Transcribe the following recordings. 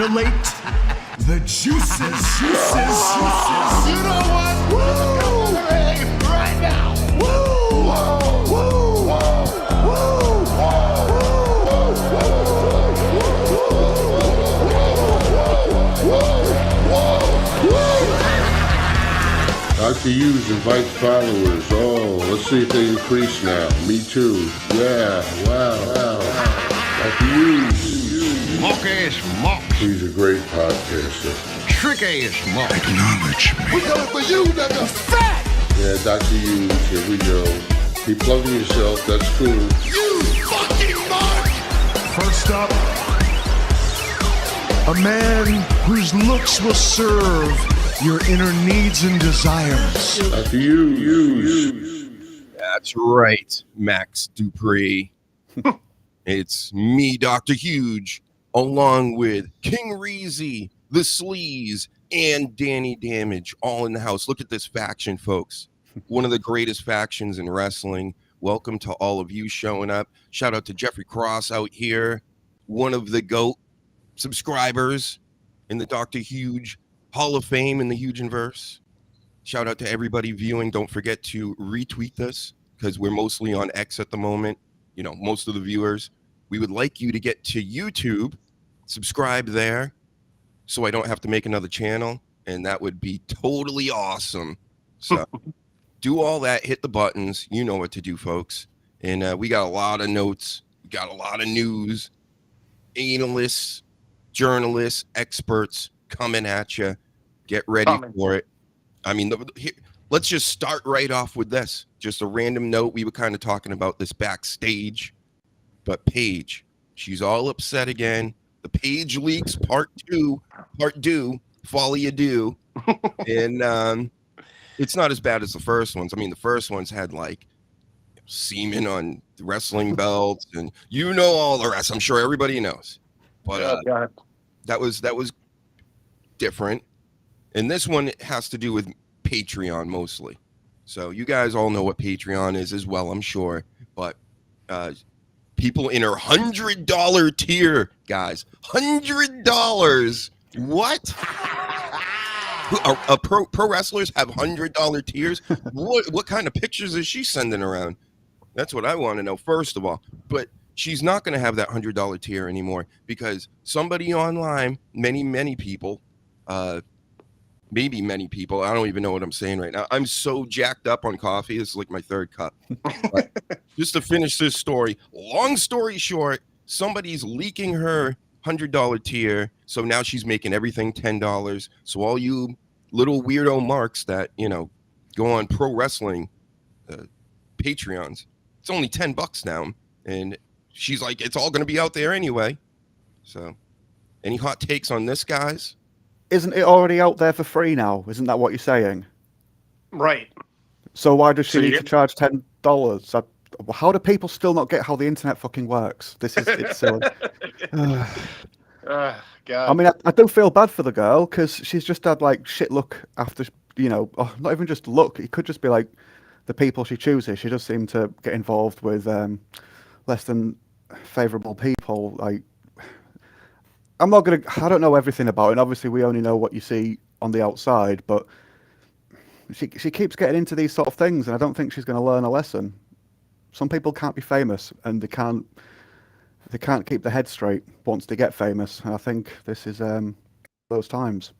titillate the juices. You know what? Woo! Right now. Woo! Woo! Dr. Hughes invites followers. Oh, let's see if they increase now. Me too. Yeah, wow. Dr. Hughes. Mock-ass mock. He's a great podcaster. Trick-ass mock. Acknowledge me. We coming for you, nigga. Fat! Yeah, Dr. Hughes, here we go. Keep plugging yourself, that's cool. You fucking mark! First up, a man whose looks will serve your inner needs and desires. Dr. Hughes. That's right, Max Dupree. It's me, Dr. Huge, along with King Reezy, the Sleaze, and Danny Damage, all in the house. Look at this faction, folks. One of the greatest factions in wrestling. Welcome to all of you showing up. Shout out to Jeffrey Cross out here, one of the GOAT subscribers in the Dr. Huge Hall of Fame in the Hugenverse. Shout out to everybody viewing. Don't forget to retweet this because we're mostly on X at the moment. You know, most of the viewers. We would like you to get to YouTube, subscribe there so I don't have to make another channel, and that would be totally awesome. So do all that, hit the buttons. You know what to do, folks. And we got a lot of notes. We got a lot of news. Analysts, journalists, experts coming at you. Get ready for it. I mean, let's just start right off with this. Just a random note. We were kind of talking about this backstage, but Paige, she's all upset again. The Paige leaks part two, folly you do. And it's not as bad as the first ones. I mean, the first ones had like semen on the wrestling belts and you know all the rest. I'm sure everybody knows. But that was different. And this one has to do with Patreon mostly. So you guys all know what Patreon is as well, I'm sure. But people in our $100 tier, guys, $100. What? Pro wrestlers have $100 tiers. What kind of pictures is she sending around? That's what I want to know, first of all. But she's not going to have that $100 tier anymore because somebody online, many people, maybe many people, I don't even know what I'm saying right now. I'm so jacked up on coffee. This is like my third cup. But just to finish this story, long story short, somebody's leaking her $100 tier. So now she's making everything $10. So all you little weirdo marks that, you know, go on pro wrestling Patreons, it's only $10 now. And she's like, it's all going to be out there anyway. So any hot takes on this, guys? Isn't it already out there for free now? Isn't that what you're saying? Right. So why does she need to charge $10? How do people still not get how the internet fucking works? It's silly. God. I mean, I do feel bad for the girl because she's just had like shit luck after, you know, not even just luck. It could just be like the people she chooses. She does seem to get involved with less than favourable people. Like, I don't know everything about it. And obviously, we only know what you see on the outside. But she keeps getting into these sort of things, and I don't think she's going to learn a lesson. Some people can't be famous, and they can't keep their head straight once they get famous. And I think this is those times.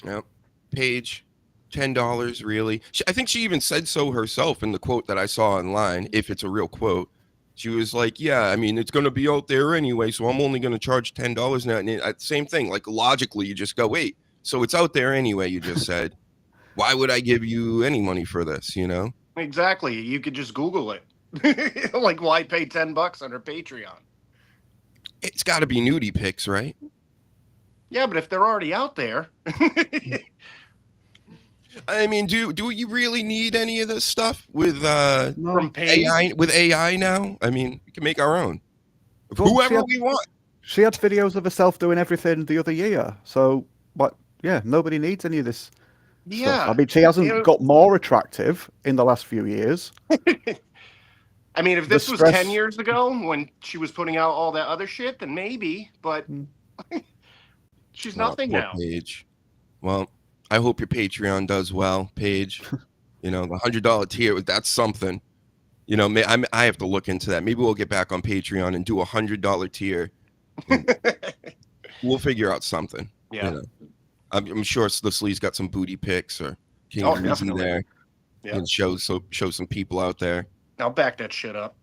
Yep. Paige, $10, really. I think she even said so herself in the quote that I saw online, if it's a real quote. She was like, yeah, I mean, it's going to be out there anyway, so I'm only going to charge $10 now. And same thing, like logically, you just go, wait, so it's out there anyway, you just said. Why would I give you any money for this, you know? Exactly. You could just Google it. Like, why pay $10 under Patreon? It's got to be nudie pics, right? Yeah, but if they're already out there... I mean, do you really need any of this stuff with From AI? With AI now, I mean, we can make our own. Whoever we want. She had videos of herself doing everything the other year. So, what? Yeah, nobody needs any of this. Yeah. Stuff. I mean, she hasn't got more attractive in the last few years. I mean, if The this was stress- 10 years ago when she was putting out all that other shit, then maybe, but she's nothing poor now. Paige. Well, I hope your Patreon does well, Paige. The $100 tier, that's something. I have to look into that. Maybe we'll get back on Patreon and do a $100 tier. We'll figure out something. Yeah. I'm sure the Slee's got some booty pics or King Oh, Greasy definitely. there. Yeah. And show some people out there. I'll back that shit up.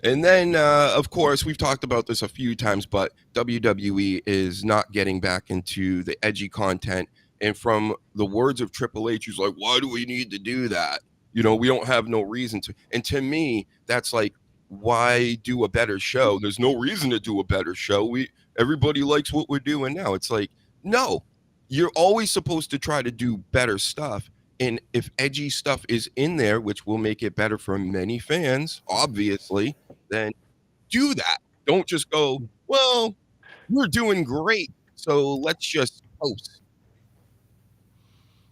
And then, of course, we've talked about this a few times, but WWE is not getting back into the edgy content. And from the words of Triple H, he's like, why do we need to do that? We don't have no reason to. And to me, that's like, why do a better show? There's no reason to do a better show. Everybody likes what we're doing now. It's like, no, you're always supposed to try to do better stuff. And if edgy stuff is in there, which will make it better for many fans, obviously, then do that. Don't just go, well, we're doing great, so let's just post.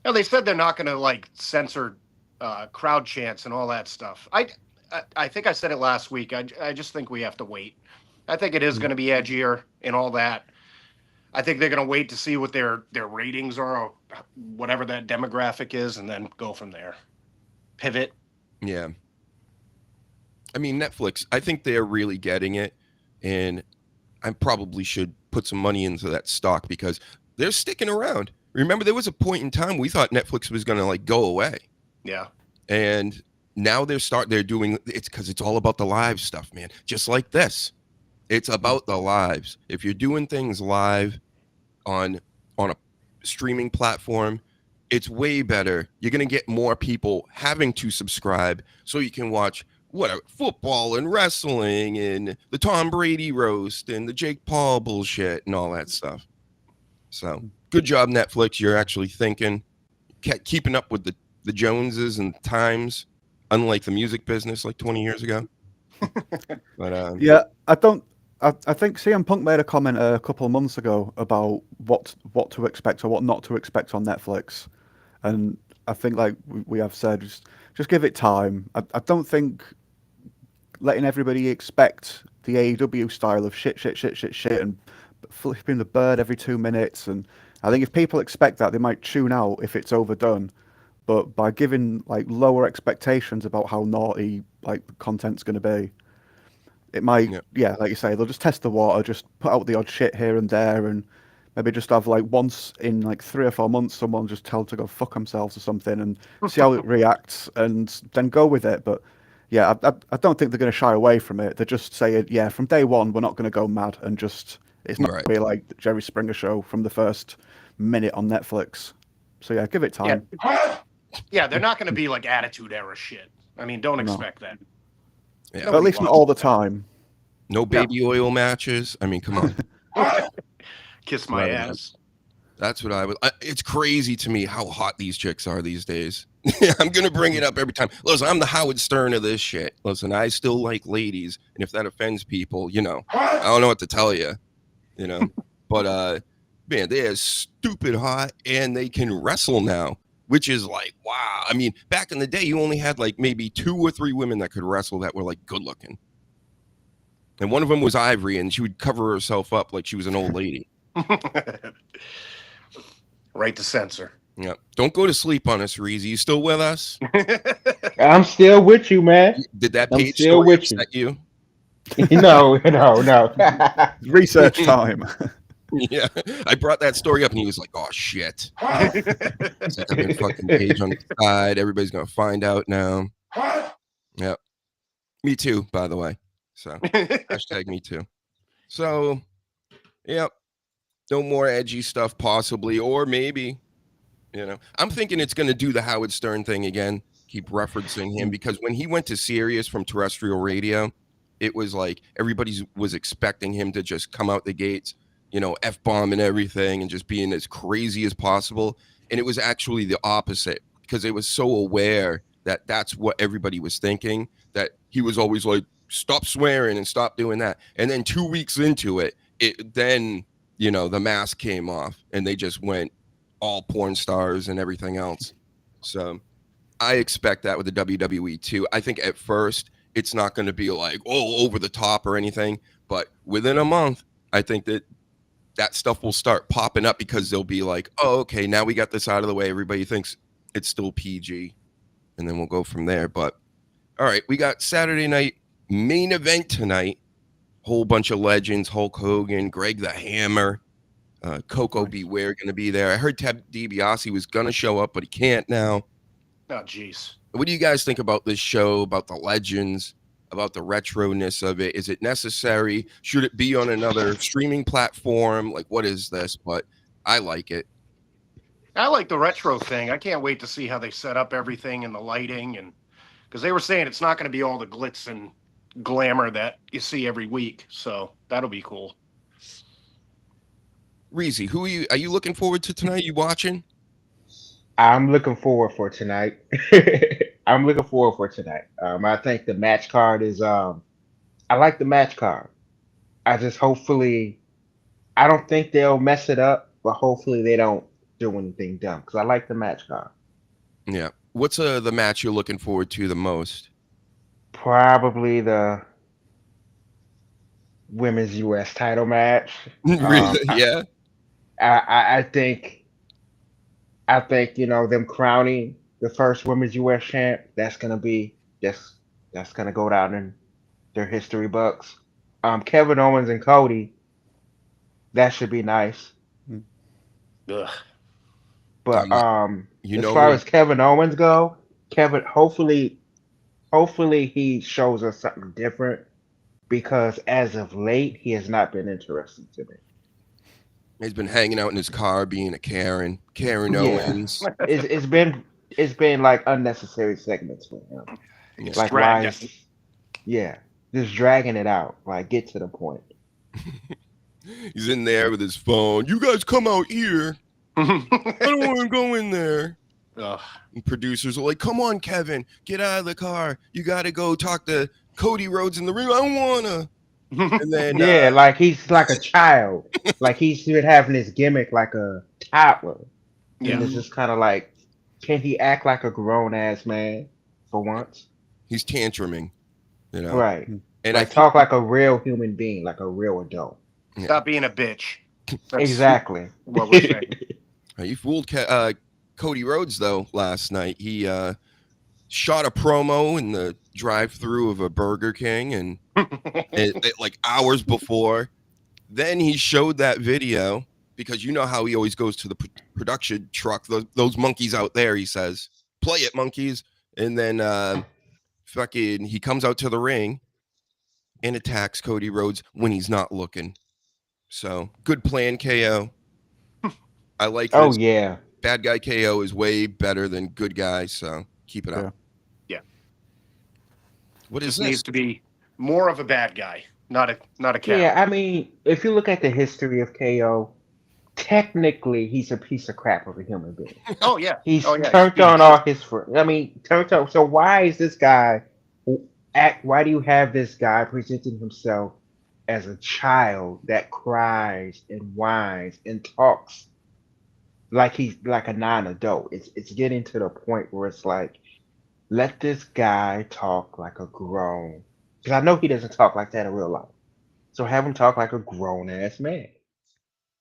Well, they said they're not going to censor crowd chants and all that stuff. I think I said it last week. I just think we have to wait. I think it is going to be edgier and all that. I think they're going to wait to see what their ratings are, or whatever that demographic is, and then go from there. Pivot. Yeah. I mean, Netflix, I think they're really getting it, and I probably should put some money into that stock because they're sticking around. Remember, there was a point in time we thought Netflix was going to go away. Yeah. And now they're doing it's because it's all about the live stuff, man. Just like this. It's about the lives. If you're doing things live on a streaming platform, it's way better. You're going to get more people having to subscribe so you can watch football and wrestling and the Tom Brady roast and the Jake Paul bullshit and all that stuff. So good job, Netflix. You're actually thinking, keeping up with the Joneses and times, unlike the music business like 20 years ago. But yeah, I think CM Punk made a comment a couple of months ago about what to expect or what not to expect on Netflix, and I think like we have said, just give it time. I don't think letting everybody expect the AEW style of shit and flipping the bird every 2 minutes, and I think if people expect that, they might tune out if it's overdone. But by giving lower expectations about how naughty the content's going to be, it might, like you say, they'll just test the water, just put out the odd shit here and there, and maybe just have once in 3 or 4 months, someone just tell to go fuck themselves or something, and see how it reacts, and then go with it. But yeah, I don't think they're going to shy away from it. They're just saying, from day one, we're not going to go mad, and it's not going to be like the Jerry Springer show from the first minute on Netflix. So yeah, give it time. Yeah, they're not going to be like Attitude Era shit. I mean, don't expect that. Yeah. But at least not all the time. No baby oil matches. I mean, come on. Kiss my ass. That's what I would. It's crazy to me how hot these chicks are these days. I'm going to bring it up every time. Listen, I'm the Howard Stern of this shit. Listen, I still like ladies. And if that offends people, I don't know what to tell you, But, man, they are stupid hot and they can wrestle now, which is wow. I mean, back in the day, you only had maybe 2 or 3 women that could wrestle that were good looking. And one of them was Ivory, and she would cover herself up like she was an old lady. Right to censor. Yeah. Don't go to sleep on us, Reezy. You still with us? I'm still with you, man. Did that I'm page still story with you. upset you? No. Research time. Yeah. I brought that story up, and he was like, oh, shit. It's like I've been fucking Page on the side. Everybody's going to find out now. Yeah. Me too, by the way. So, hashtag me too. So, yep. No more edgy stuff, possibly, or maybe, I'm thinking it's going to do the Howard Stern thing again, keep referencing him, because when he went to Sirius from terrestrial radio, it was like everybody was expecting him to just come out the gates, F-bomb and everything, and just being as crazy as possible. And it was actually the opposite, because it was so aware that that's what everybody was thinking, that he was always like, stop swearing and stop doing that. And then 2 weeks into it, the mask came off and they just went all porn stars and everything else. So I expect that with the WWE too. I think at first it's not going to be like, oh, over the top or anything, but within a month, I think that stuff will start popping up because they'll be like, oh, okay, now we got this out of the way. Everybody thinks it's still PG, and then we'll go from there. But all right, we got Saturday night main event tonight. Whole bunch of legends: Hulk Hogan, Greg the Hammer, Coco Beware going to be there. I heard Ted DiBiase was going to show up, but he can't now. Oh, jeez. What do you guys think about this show, about the legends, about the retroness of it? Is it necessary? Should it be on another streaming platform? Like, what is this? But I like it. I like the retro thing. I can't wait to see how they set up everything and the lighting, and because they were saying it's not going to be all the glitz and glamour that you see every week. So that'll be cool. Reezy, who are you looking forward to tonight? You watching? I'm looking forward for tonight. I'm looking forward for tonight. I think the match card is I like the match card. I just hopefully I don't think they'll mess it up, but hopefully they don't do anything dumb because I like the match card. Yeah. What's the match you're looking forward to the most? Probably the women's US title match. Really? Yeah. I think them crowning the first women's US champ, that's gonna go down in their history books. Kevin Owens and Cody, that should be nice. Ugh. But you as know far me. as Kevin Owens go, hopefully he shows us something different because as of late he has not been interesting to me. He's been hanging out in his car being a Karen Yeah. Owens. It's been like unnecessary segments for him. Yeah. Like just dragging it out. Like get to the point. He's in there with his phone. You guys come out here. I don't want to go in there. Ugh. And producers are like, come on, Kevin, get out of the car. You got to go talk to Cody Rhodes in the ring. I don't want to. And then, Yeah, like he's like a child. Like he's been having this gimmick like a toddler. Yeah. And it's just kind of like, can he act like a grown ass man for once? he's tantruming, you know? Right. And Like talk like a real human being, like a real adult. Stop being a bitch. That's Exactly. what we're saying. You fooled Cody Rhodes, though, last night. He shot a promo in the drive-thru of a Burger King and like hours before. Then he showed that video because you know how he always goes to the production truck. Those monkeys out there, he says, play it, monkeys. And then he comes out to the ring and attacks Cody Rhodes when he's not looking. So good plan, KO. I like this. Oh yeah. Bad guy KO is way better than good guy, so keep it up. Yeah. What is Just this? needs to be more of a bad guy, not a cat. Yeah, I mean, if you look at the history of KO, technically he's a piece of crap of a human being. Oh yeah. He's oh, yeah. turned on all his friends. I mean, turned on. So why is this guy why do you have this guy presenting himself as a child that cries and whines and talks like he's like a non-adult? It's getting to the point where it's like, let this guy talk like a grown. Because I know he doesn't talk like that in real life. So have him talk like a grown ass man.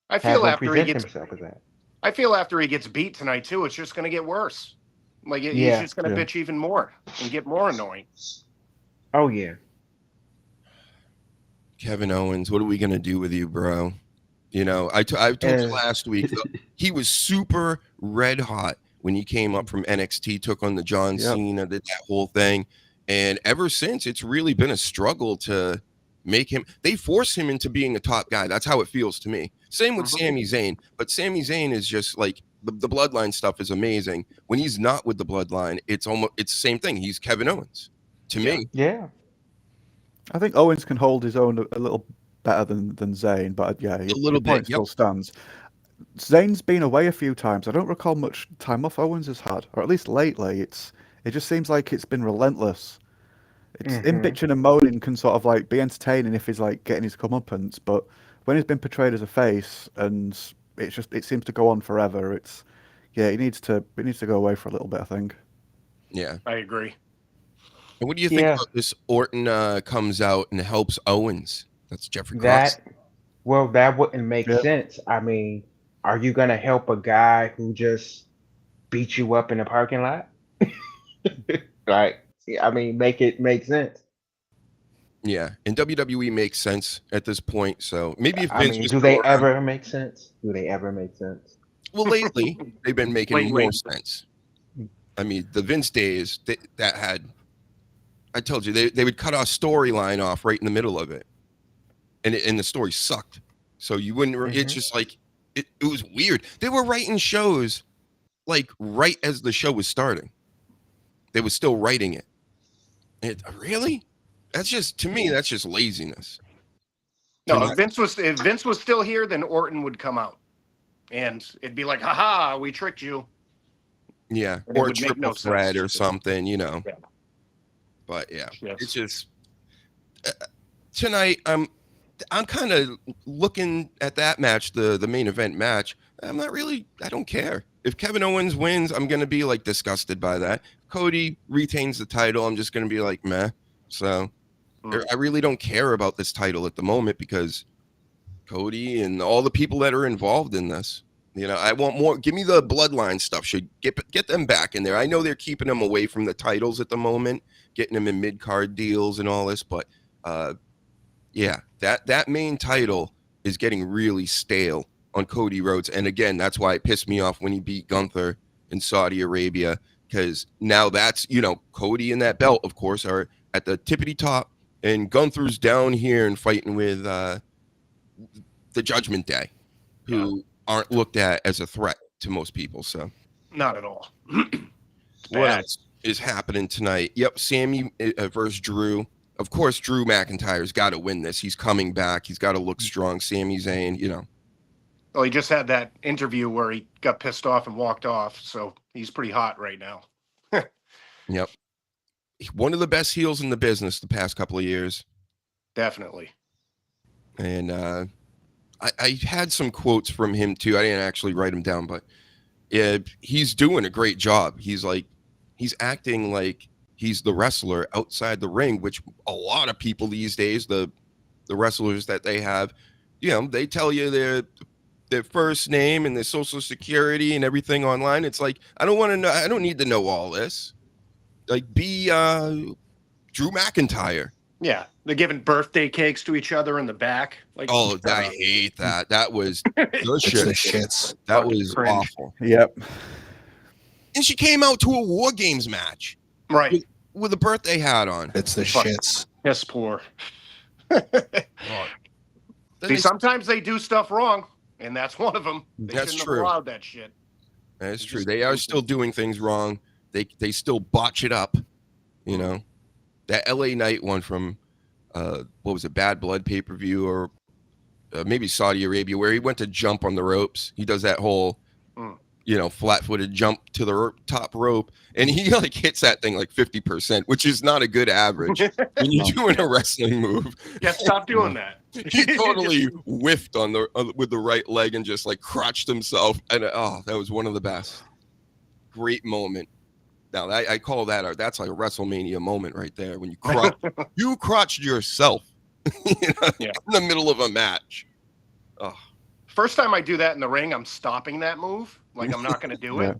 I Have feel him after he present gets himself as that. I feel after he gets beat tonight too, it's just going to get worse. Like he's Yeah. just going to bitch even more and get more annoying. Oh yeah. Kevin Owens, what are we gonna do with you, bro? You know, I told you last week he was super red hot when he came up from NXT, took on the John Cena, did that whole thing, and ever since it's really been a struggle to make him. They force him into being a top guy. That's how it feels to me. Same with Sami Zayn, but Sami Zayn is just like the bloodline stuff is amazing. When he's not with the bloodline, it's the same thing. He's Kevin Owens to me. Yeah. I think Owens can hold his own a little better than Zayn, but yeah, your point still stands. Zayn's been away a few times. I don't recall much time off Owens has had, or at least lately. It just seems like it's been relentless. It's him bitching and moaning can sort of like be entertaining if he's like getting his comeuppance, but when he's been portrayed as a face and it seems to go on forever. It needs to go away for a little bit, I think. Yeah. I agree. And what do you think Yeah. about this? Orton comes out and helps Owens. That's Jeffrey Cross. That wouldn't make Yeah. sense. I mean, are you gonna help a guy who just beat you up in a parking lot? Like, I mean, make it make sense. Yeah, and WWE makes sense at this point. So maybe if I Vince mean, was do still they around. ever make sense? Do they ever make sense? Well, lately they've been making Lately. more sense. I mean, the Vince days that had, I told you, they would cut our storyline off right in the middle of it, and the story sucked. So you wouldn't. It's just like it was weird. They were writing shows like right as the show was starting. They were still writing it. Really? That's just, to me, that's just laziness. No, if Vince was still here, then Orton would come out, and it'd be like, "Haha, we tricked you." Yeah, And it or a would make triple no threat sense. or something, you know. Yeah. But yeah, Yes. it's just tonight. I'm kind of looking at that match, the main event match. I'm not really. I don't care if Kevin Owens wins. I'm gonna be like disgusted by that. Cody retains the title. I'm just gonna be like meh. So I really don't care about this title at the moment because Cody and all the people that are involved in this. You know, I want more. Give me the bloodline stuff. Should get them back in there. I know they're keeping them away from the titles at the moment, getting them in mid-card deals and all this, but yeah, that main title is getting really stale on Cody Rhodes. And again, that's why it pissed me off when he beat Gunther in Saudi Arabia, because now that's, you know, Cody and that belt, of course, are at the tippity top, and Gunther's down here and fighting with the Judgment Day, who aren't looked at as a threat to most people. So Not at all. what else is happening tonight? Yep, Sammy versus Drew. Of course, Drew McIntyre's got to win this. He's coming back. He's got to look strong. Sami Zayn, you know. Well, he just had that interview where he got pissed off and walked off, so he's pretty hot right now. Yep. One of the best heels in the business the past couple of years. Definitely. And I had some quotes from him too. I didn't actually write them down, but he's doing a great job. He's acting like he's the wrestler outside the ring, which a lot of people these days, the wrestlers that they have, you know, they tell you their first name and their social security and everything online. It's like, I don't want to know. I don't need to know all this. Like, be Drew McIntyre. Yeah, they're giving birthday cakes to each other in the back. Like, Oh, I hate that. That was It's the shits. That Fucking was cringe. awful. Yep. And she came out to a War Games match right. with a birthday hat on. It's the Fuck. shits. Piss poor. Then See, they- sometimes they do stuff wrong, and that's one of them. They That's shouldn't true. have allowed that shit. That's true. just- They are still doing things wrong. They still botch it up. You know, that LA Knight one from what was it, Bad Blood pay-per-view, or maybe Saudi Arabia, where he went to jump on the ropes. He does that whole, you know, flat-footed jump to the top rope, and he like hits that thing like 50%, which is not a good average when you're doing a wrestling move. Yeah, stop doing that. He totally whiffed on the with the right leg and just like crotched himself, and that was one of the best. Great moment. Now I call that's like a WrestleMania moment right there, when you crotched yourself you know, in the middle of a match. Oh, First time I do that in the ring, I'm stopping that move. Like, I'm not going to do it.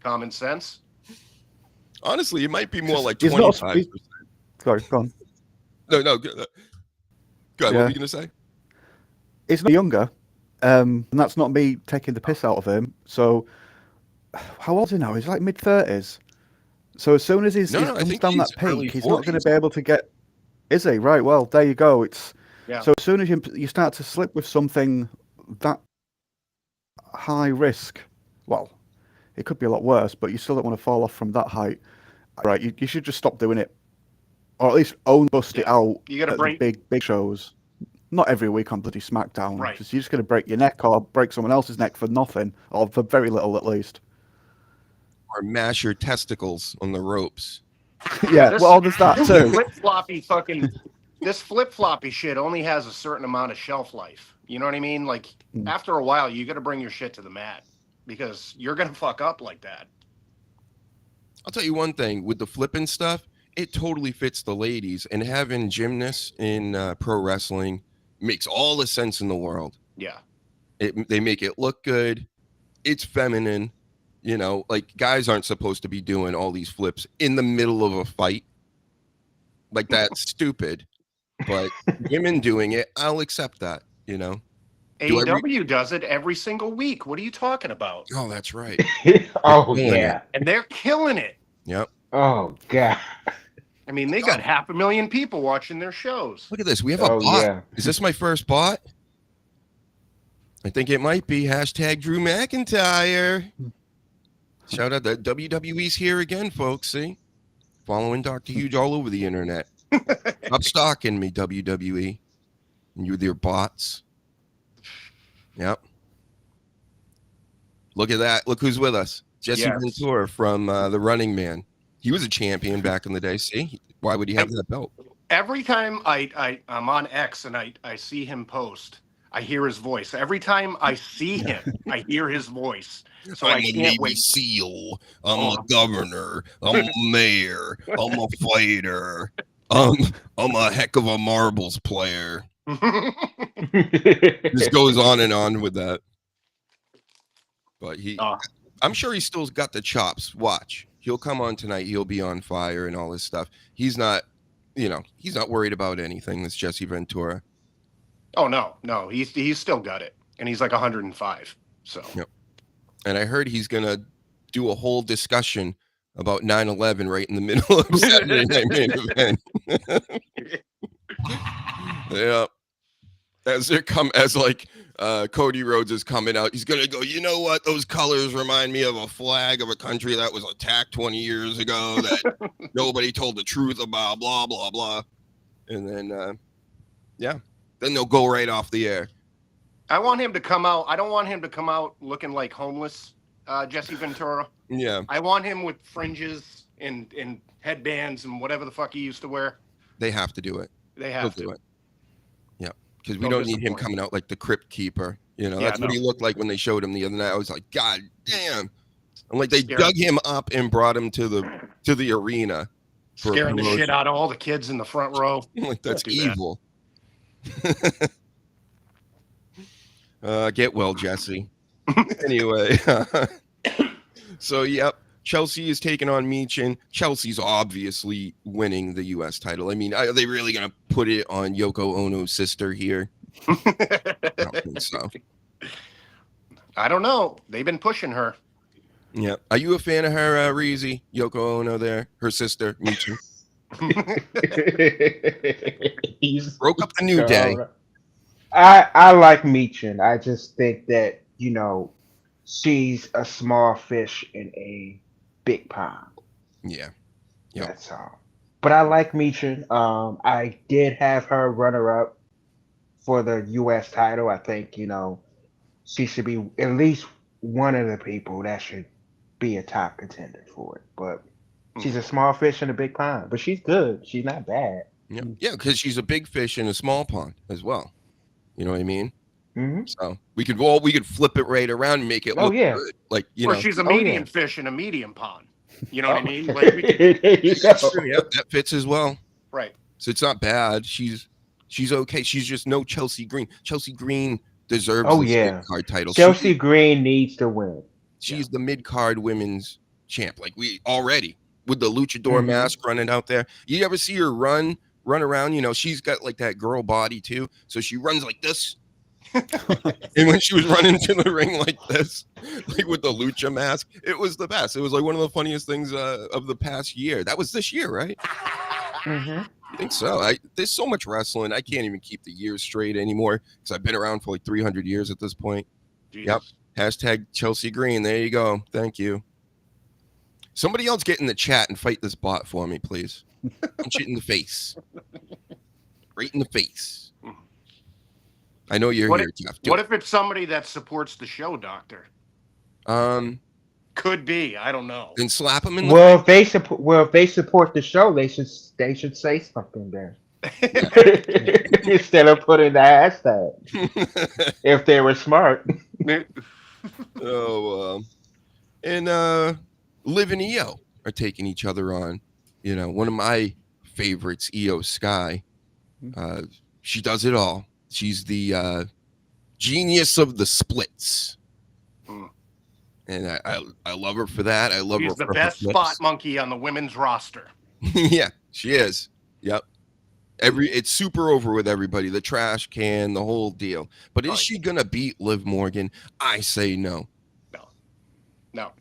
Common sense. honestly, it might be more like He's not- 25%. Sorry, go on. No, go ahead. What were you gonna say? He's not younger, and that's not me taking the piss out of him. So, how old is he now? He's like mid-30s. So as soon as he I comes think down he's that early peak, he's not going to 40s. be able to get. Is he? Right. Well, there you go. Yeah. So as soon as you start to slip with something that high risk, well, it could be a lot worse, but you still don't want to fall off from that height. Right. You should just stop doing it, or at least bust it out. You gotta at break- the big shows. Not every week on bloody SmackDown. Right. Because you're just going to break your neck or break someone else's neck for nothing, or for very little at least. Or mash your testicles on the ropes. Yeah, This- well, there's that too. This flip-floppy shit only has a certain amount of shelf life. You know what I mean? Like, after a while, you got to bring your shit to the mat, because you're going to fuck up like that. I'll tell you one thing with the flipping stuff, it totally fits the ladies, and having gymnasts in pro wrestling makes all the sense in the world. Yeah. They make it look good. It's feminine. You know, like guys aren't supposed to be doing all these flips in the middle of a fight. Like that's stupid. But women doing it, I'll accept that, you know. AEW does it every single week. What are you talking about? Oh, that's right. Oh killing yeah. And they're killing it. Yep. Oh god. I mean, they got 500,000 people watching their shows. Look at this. We have a bot. Yeah. Is this my first bot? I think it might be. Hashtag Drew McIntyre. Shout out that WWE's here again, folks. See? Following Dr. Huge all over the internet. Stop stalking me, WWE. And you with your bots. Yep. Look at that. Look who's with us. Jesse Ventura from The Running Man. He was a champion back in the day. See? Why would he have that belt? Every time I'm on X and I see him post, I hear his voice. Every time I see him, I hear his voice. So I'm I a can't Navy wait. SEAL. I'm a governor. I'm a mayor. I'm a fighter. I'm a heck of a marbles player. Just goes on and on with that. But I'm sure he's still got the chops. Watch. He'll come on tonight. He'll be on fire and all this stuff. He's not, he's not worried about anything. This Jesse Ventura. Oh no. He's still got it. And he's like 105. So yep. And I heard he's gonna do a whole discussion about 9/11 right in the middle of Saturday Night Main Event. Yeah. As Cody Rhodes is coming out, he's gonna go, you know what? Those colors remind me of a flag of a country that was attacked 20 years ago that nobody told the truth about, blah, blah, blah. And then then they'll go right off the air. I want him to come out. I don't want him to come out looking like homeless, Jesse Ventura. Yeah. I want him with fringes and headbands and whatever the fuck he used to wear. They have to do it. They have to do it. Yeah. Because we don't need him coming out like the Crypt Keeper. That's what he looked like when they showed him the other night. I was like, God damn. I'm like, they dug him up and brought him to the arena. Scaring the shit out of all the kids in the front row. Like, that's evil. Get well, Jesse. Anyway, so yep, Chelsea is taking on Michin. Chelsea's obviously winning the U.S. title. I mean, are they really gonna put it on Yoko Ono's sister here? I don't think so. I don't know. They've been pushing her. Yeah. Are you a fan of her, Reezy? Yoko Ono there, her sister, Michin. Broke up the New Day. I like Michin. I just think that, she's a small fish in a big pond. Yeah. Yep. That's all. But I like Michin. I did have her runner up for the U.S. title. I think, she should be at least one of the people that should be a top contender for it. But she's a small fish in a big pond. But she's good. She's not bad. Yeah, because she's a big fish in a small pond as well. You know what I mean? Mm-hmm. So we could flip it right around and make it look good. Like, or she's a medium fish in a medium pond. You know what I mean? Like, that's true. Yeah, that fits as well. Right. So it's not bad. She's okay. She's just no Chelsea Green. Chelsea Green deserves the mid-card title. Chelsea Green needs to win. She's the mid-card women's champ. Like we already with the luchador mask running out there. You ever see her run around? She's got like that girl body too. So she runs like this. And when she was running to the ring like this, like with the lucha mask, it was the best. It was like one of the funniest things of the past year. That was this year, right? Mm-hmm. I think so. There's so much wrestling. I can't even keep the years straight anymore because I've been around for like 300 years at this point. Jesus. Yep. Hashtag Chelsea Green. There you go. Thank you. Somebody else get in the chat and fight this bot for me, please. Punch it in the face. Right in the face. I know you're here, Jeff. What if it's somebody that supports the show, Doctor? Could be. I don't know. Then slap them in the face. If they support the show, they should say something there. Instead of putting the hashtag. If they were smart. And Liv and EO. are taking each other on. You know, one of my favorites, EO Sky. She does it all. She's the genius of the splits. And I love her for that. I love her She's the for best her spot flips. monkey on the women's roster. Yeah, she is. Yep. It's super over with everybody. The trash can, the whole deal. But is she gonna beat Liv Morgan? I say no. No,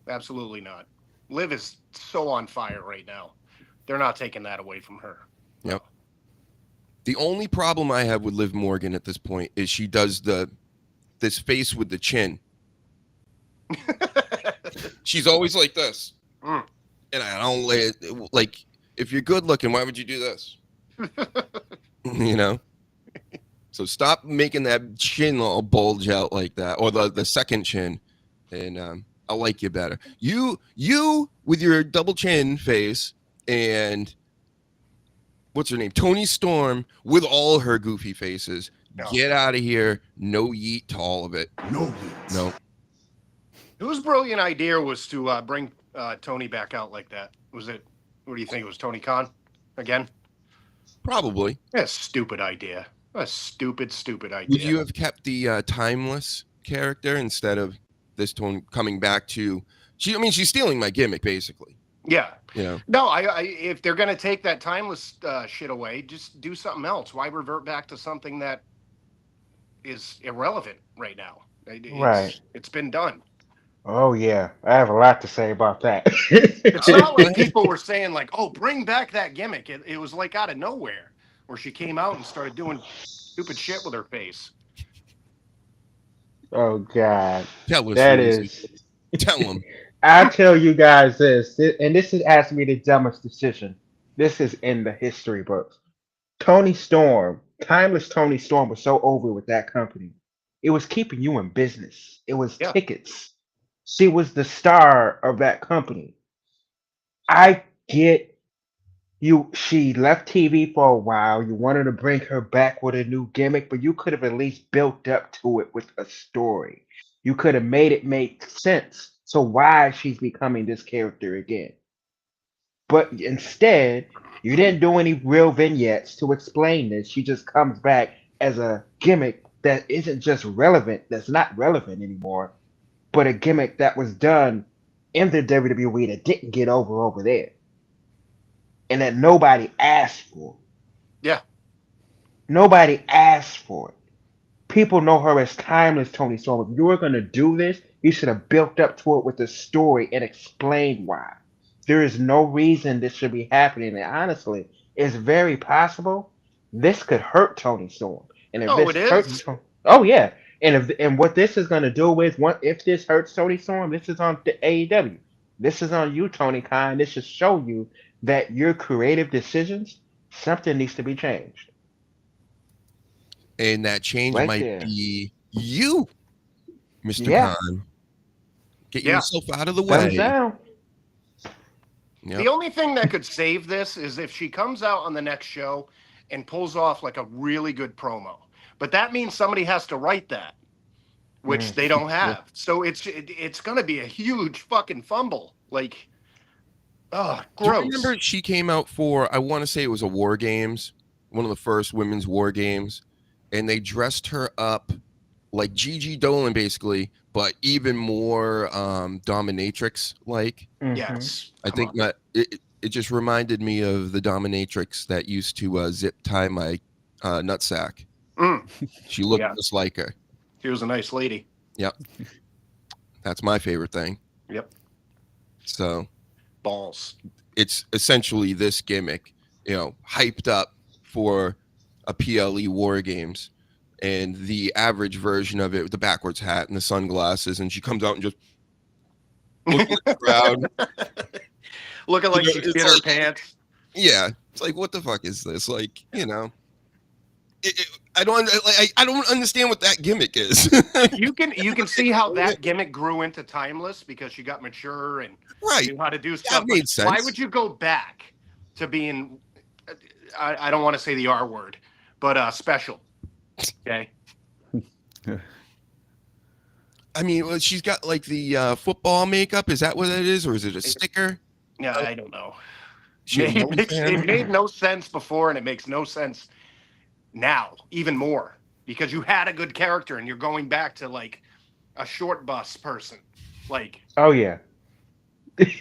absolutely not. Liv is so on fire right now. They're not taking that away from her. Yep. The only problem I have with Liv Morgan at this point is she does this face with the chin. She's always like this. And I don't like, if you're good looking, why would you do this? You know? So stop making that chin all bulge out like that, or the second chin, and I'll like you better. You with your double chin face, and what's her name? Toni Storm with all her goofy faces. No. Get out of here. No yeet to all of it. No yeet. No. Whose brilliant idea was to bring Tony back out like that? Was it, what do you think? It was Tony Khan again? Probably. That's a stupid idea. A stupid idea. Would you have kept the timeless character instead of this one coming back to... she's stealing my gimmick, basically. Yeah. You know? No, I if they're going to take that timeless shit away, just do something else. Why revert back to something that is irrelevant right now? It's been done. Oh yeah, I have a lot to say about that. It's not like people were saying like, "Oh, bring back that gimmick." It was like out of nowhere, where she came out and started doing stupid shit with her face. Oh God, Tell us, that Lucy. is. Tell them. I'll tell you guys this, and this is asked me the dumbest decision. This is in the history books. Tony Storm, timeless Tony Storm, was so over with that company. It was keeping you in business. It was tickets. She was the star of that company. I get you. She left TV for a while. You wanted to bring her back with a new gimmick, but you could have at least built up to it with a story. You could have made it make sense. So why she's becoming this character again? But instead, you didn't do any real vignettes to explain this. She just comes back as a gimmick that isn't just relevant, that's not relevant anymore, but a gimmick that was done in the WWE that didn't get over there. And that nobody asked for. Yeah. Nobody asked for it. People know her as timeless Tony Storm. If you were going to do this, you should have built up to it with a story and explained why. There is no reason this should be happening. And honestly, it's very possible this could hurt Tony Storm. And if Oh, it is? Oh yeah. And what this is going to do is, if this hurts Tony Storm, this is on the AEW. This is on you, Tony Khan. This should show you that your creative decisions, something needs to be changed. And that change Right might there. be you, Mr. Yeah. Khan. Get Yeah. yourself out of the Thumbs way. down. Yep. The only thing that could save this is if she comes out on the next show and pulls off like a really good promo. But that means somebody has to write that, which they don't have. So it's going to be a huge fucking fumble. Like, oh, Do you gross. remember she came out for, I want to say it was a War Games, one of the first women's War Games, and they dressed her up like Gigi Dolan, basically, but even more dominatrix-like. Yes. I think that it just reminded me of the dominatrix that used to zip tie my nutsack. She looked just like her. She was a nice lady. Yep. That's my favorite thing. Yep. So Balls. it's essentially this gimmick, hyped up for a PLE War Games, and the average version of it with the backwards hat and the sunglasses, and she comes out and just looking at the crowd. Looking like she It's shit her like- pants. Yeah, it's like, what the fuck is this? Like, I don't understand what that gimmick is. You can see how that gimmick grew into timeless because she got mature and Right. knew how to do stuff. made But sense. why would you go back to being? I don't want to say the R word, but special. Okay. I mean, well, she's got like the football makeup. Is that what it is, or is it a sticker? Yeah, I don't know. She a Mets It fan? made no sense before, and it makes no sense now, even more, because you had a good character, and you're going back to like a short bus person. Like, Oh yeah.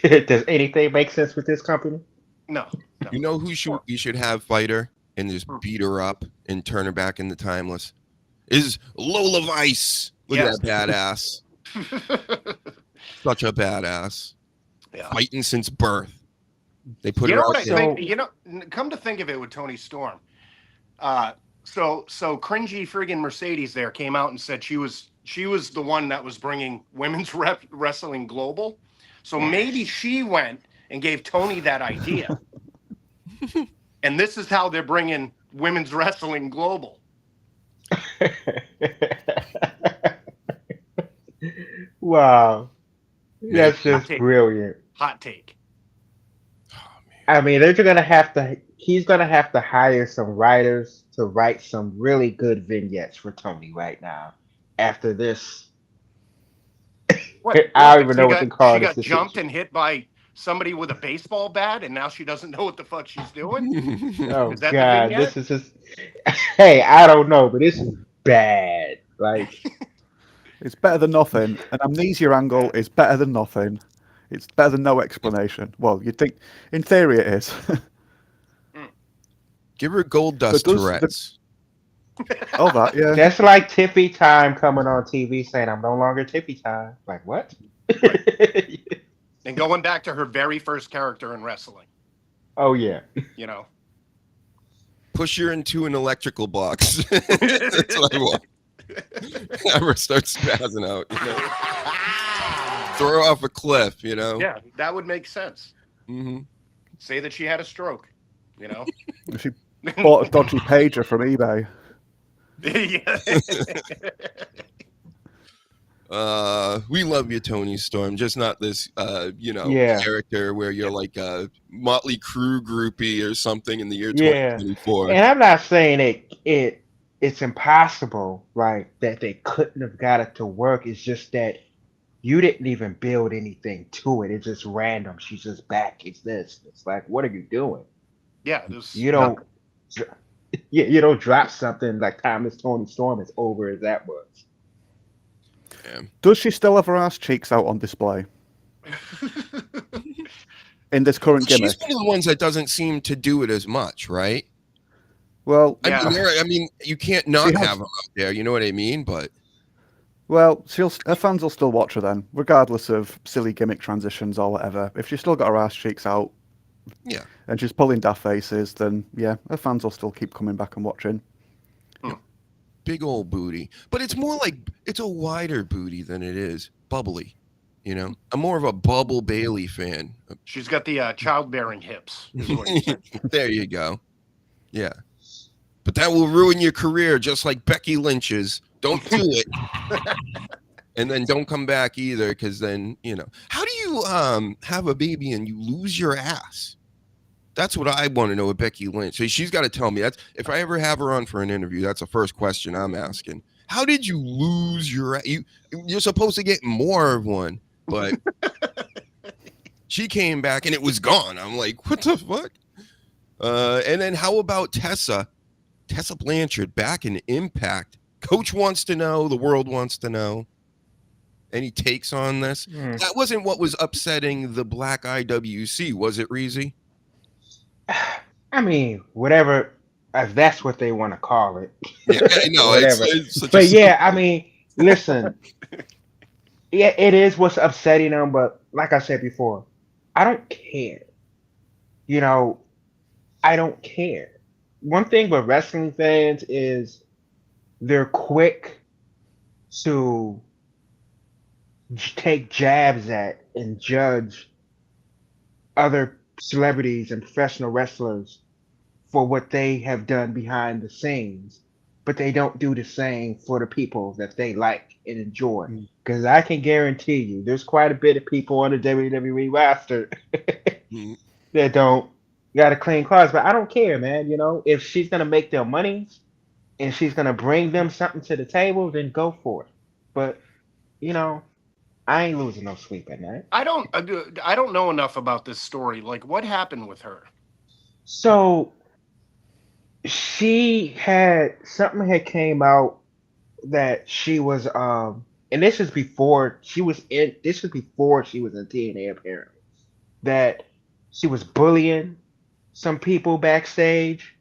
Does anything make sense with this company? no, no. You know who you should have fight her and just Hmm. beat her up and turn her back into timeless? Is Lola Vice. Look Yes. at that badass. Such a badass. Yeah. Fighting since birth. They put You her know out what I there. think? You know, come to think of it, with Tony Storm, so cringy friggin' Mercedes there came out and said she was the one that was bringing women's wrestling global. So maybe she went and gave Tony that idea, and this is how they're bringing women's wrestling global. Wow. That's Hot just take. brilliant. Hot take. I mean, he's gonna have to hire some writers to write some really good vignettes for Tony right now. After this, What? I don't even know what to call She this got jumped decision. and hit by somebody with a baseball bat, and now she doesn't know what the fuck she's doing. Oh Is that the God, vignette? this is just. Hey, I don't know, but this is bad. Like, It's better than nothing. An amnesia angle is better than nothing. It's better than no explanation. Well, you'd think, in theory, it is. Give her gold dust But does the- Tourette's. Oh, that, yeah. that's like Tippy Time coming on TV saying, "I'm no longer Tippy Time." Like, what? And going back to her very first character in wrestling, Oh yeah. you know. Push her into an electrical box. That's what I want. Have her start spazzing out. You know? Throw her off a cliff, you know? Yeah, that would make sense. Mm-hmm. Say that she had a stroke, you know. She bought a dodgy pager from eBay. Yeah. We love you, Tony Storm. Just not this, Yeah. character where you're like a Motley Crue groupie or something in the year Yeah. 2024. And I'm not saying it's impossible, right? That they couldn't have got it to work. It's just that you didn't even build anything to it. It's just random. She's just back. It's this. It's like, what are you doing? Yeah, there's You don't. You don't drop something like Timeless Tony Storm as over as that was. Does she still have her ass cheeks out on display in this current gimmick? She's one of the ones that doesn't seem to do it as much, right? Well, Yeah. I mean, you can't not She has- have them out there. You know what I mean? But well, her fans will still watch her then, regardless of silly gimmick transitions or whatever. If she's still got her ass cheeks out, yeah, and she's pulling daft faces, then yeah, her fans will still keep coming back and watching. big old booty. But it's more like it's a wider booty than it is bubbly. You know, I'm more of a Bubble Bailey fan. she's got the childbearing hips. Is what you said. There you go. Yeah. But that will ruin your career just like Becky Lynch's. Don't do it. And then don't come back either, because then, how do you have a baby and you lose your ass? That's what I want to know with Becky Lynch. So she's got to tell me. That's if I ever have her on for an interview, that's the first question I'm asking. How did you lose your you're supposed to get more of one, but she came back and it was gone. I'm like, what the fuck? And then how about Tessa Blanchard back in Impact? Coach wants to know, the world wants to know. Any takes on this? That wasn't what was upsetting the Black IWC, was it, Reezy? I mean, whatever, if that's what they want to call it. Yeah, no, Whatever. it's such But a yeah, I mean, listen, yeah, it is what's upsetting them, but like I said before, I don't care. I don't care. One thing with wrestling fans is they're quick to take jabs at and judge other celebrities and professional wrestlers for what they have done behind the scenes, but they don't do the same for the people that they like and enjoy. Because I can guarantee you, there's quite a bit of people on the WWE roster that don't got a clean cards. But I don't care, man. If she's gonna make their money and she's gonna bring them something to the table, then go for it. But I ain't losing no sleep at night. I don't know enough about this story. Like, what happened with her? So she had something had came out that she was and this is before she was in TNA apparently. That she was bullying some people backstage,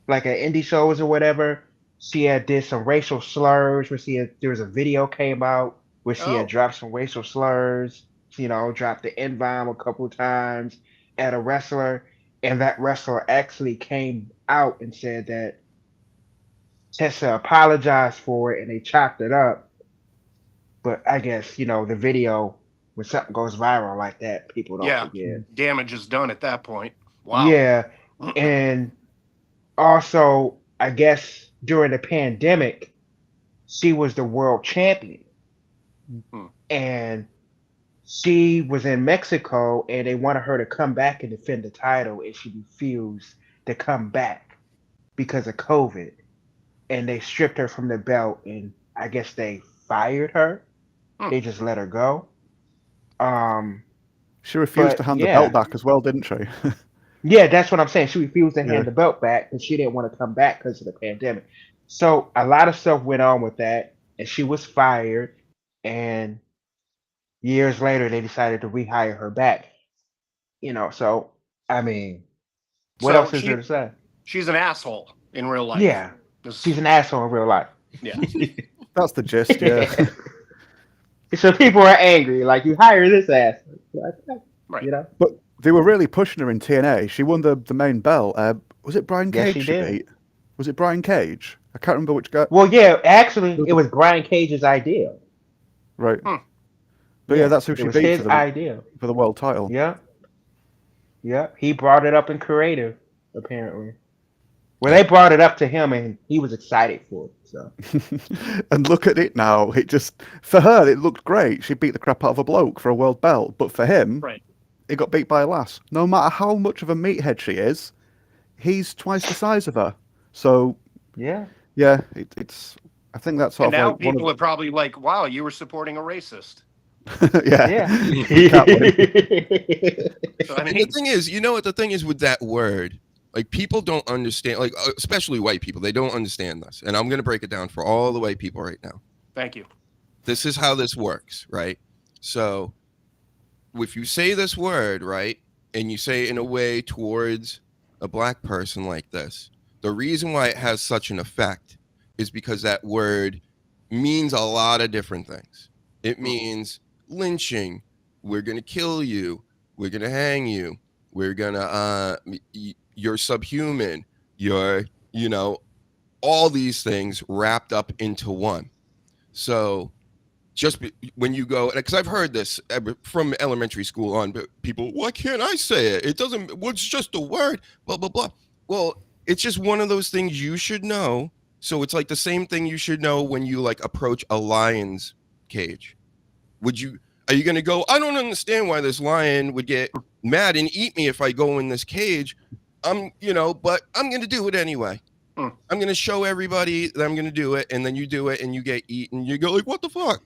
like at indie shows or whatever. She had did some racial slurs where there was a video came out where she had Oh, dropped some racial slurs, dropped the N-bomb a couple times at a wrestler, and that wrestler actually came out and said that Tessa apologized for it and they chopped it up. But I guess, the video, when something goes viral like that, people don't yeah. forget. Damage is done at that point. Wow. Yeah. And also, I guess during the pandemic, she was the world champion. Hmm. And she was in Mexico and they wanted her to come back and defend the title, and she refused to come back because of COVID. And they stripped her from the belt, and I guess they fired her. Hmm. They just let her go. She refused But to hand the yeah. belt back as well, didn't she? Yeah, that's what I'm saying. She refused to Yeah. hand the belt back and she didn't want to come back because of the pandemic. So a lot of stuff went on with that, and she was fired. And years later, they decided to rehire her back. So I mean, what So else is there to say? she's an asshole in real life. Yeah, she's an asshole in real life. Yeah. That's the gist, yeah. So people are angry, like, you hire this ass. Right. But they were really pushing her in TNA. She won the main belt. Was it Brian Yes, Cage she she did. beat? Was it Brian Cage? I can't remember which guy. Well, yeah, actually, it was Brian Cage's idea. Right. Hmm. But yeah, that's who It she was beat his for idea. the world title. Yeah. Yeah. He brought it up in creative, apparently. Well, they brought it up to him and he was excited for it. So And look at it now. It just, for her, it looked great. She beat the crap out of a bloke for a world belt. But for him, Right. he got beat by a lass. No matter how much of a meathead she is, he's twice the size of her. So yeah. it's. I think that's sort And of now like one people of are probably like, wow, you were supporting a racist. yeah. Yeah. So, I And the mean, thing is, you know what the thing is with that word? Like, people don't understand, like, especially white people, they don't understand this. And I'm going to break it down for all the white people right now. thank you. This is how this works, right? So if you say this word, right, and you say it in a way towards a black person like this, the reason why it has such an effect is because that word means a lot of different things. It means lynching, we're going to kill you, we're going to hang you, we're going to, you're subhuman, you're, all these things wrapped up into one. So when you go, because I've heard this from elementary school on, but people, why can't I say it? It doesn't, well, it's just a word, blah, blah, blah. Well, it's just one of those things you should know. So it's like the same thing you should know when you like approach a lion's cage. Are you going to go, I don't understand why this lion would get mad and eat me if I go in this cage. But I'm going to do it anyway. I'm going to show everybody that I'm going to do it. And then you do it and you get eaten. You go like, what the fuck?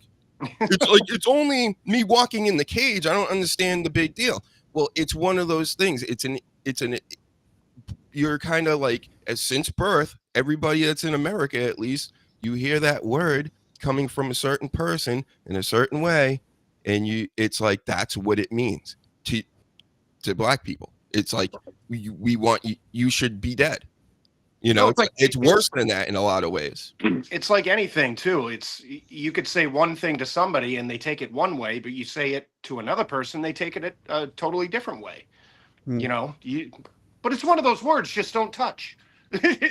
It's like, it's only me walking in the cage. I don't understand the big deal. Well, it's one of those things. You're kind of like, since birth, everybody that's in America, at least, you hear that word coming from a certain person in a certain way. And it's like, that's what it means to black people. It's like, we want you should be dead. It's worse than that in a lot of ways. It's like anything too. You could say one thing to somebody and they take it one way, but you say it to another person, they take it a totally different way. But it's one of those words, just don't touch.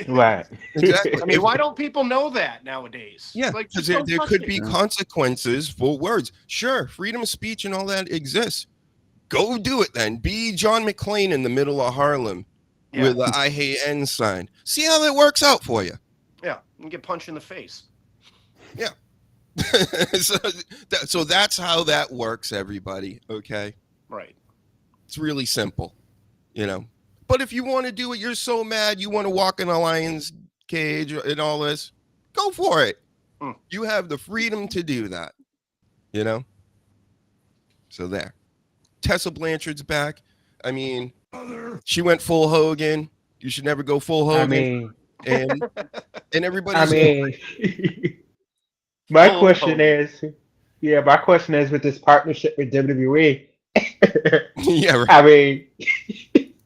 Right. Exactly. I mean, why don't people know that nowadays? Yeah, like, because just there don't could touch be it. consequences for words. Sure, freedom of speech and all that exists. Go do it then. Be John McClane in the middle of Harlem with the I hate N sign. See how that works out for you. Yeah, and get punched in the face. Yeah. So that's how that works, everybody. Okay. Right. It's really simple, But if you want to do it, you're so mad, you want to walk in a lion's cage and all this, go for it. You have the freedom to do that, So there. Tessa Blanchard's back. I mean, she went full Hogan. You should never go full Hogan. And everybody's my Full question Hogan. is with this partnership with WWE. yeah, right. I mean,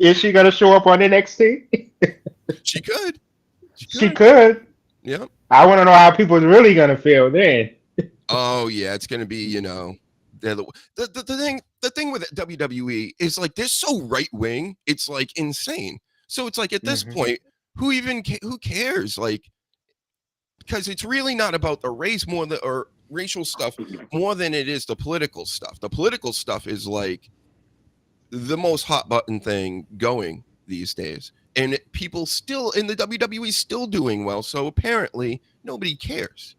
is she gonna show up on NXT? She could. She could. Yep. I want to know how people are really gonna feel then. Oh yeah, it's gonna be, you know, the thing with WWE is like they're so right wing, it's like insane. So it's like at this point, who cares? Like, because it's really not about the race or racial stuff more than it is the political stuff. The political stuff is like the most hot button thing going these days, and people still in the WWE still doing well. So apparently nobody cares.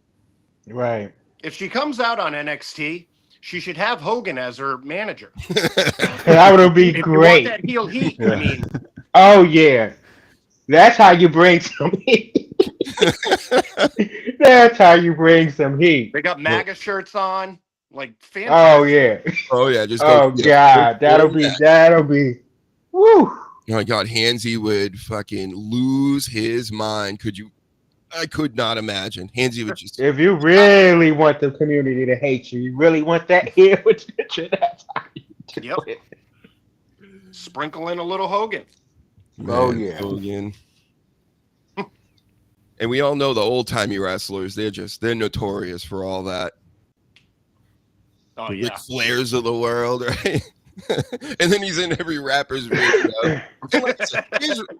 Right. If she comes out on NXT, she should have Hogan as her manager. That would be If great. you want that heel heat, I mean, Oh yeah, that's how you bring some heat. That's how you bring some heat. they got MAGA shirts on, like fantastic. Oh yeah. Oh yeah, just go. Oh god, that'll be. Woo. Oh my god, Hansy would fucking lose his mind. I could not imagine. Hansy would just. If you really want the community to hate you, you really want that heel attention. That's how you do it. Sprinkle in a little Hogan. Oh, yeah. Hogan. And we all know the old timey wrestlers. They're notorious for all that. Oh The yeah. Ric Flairs of the world, right? And then he's in every rapper's video.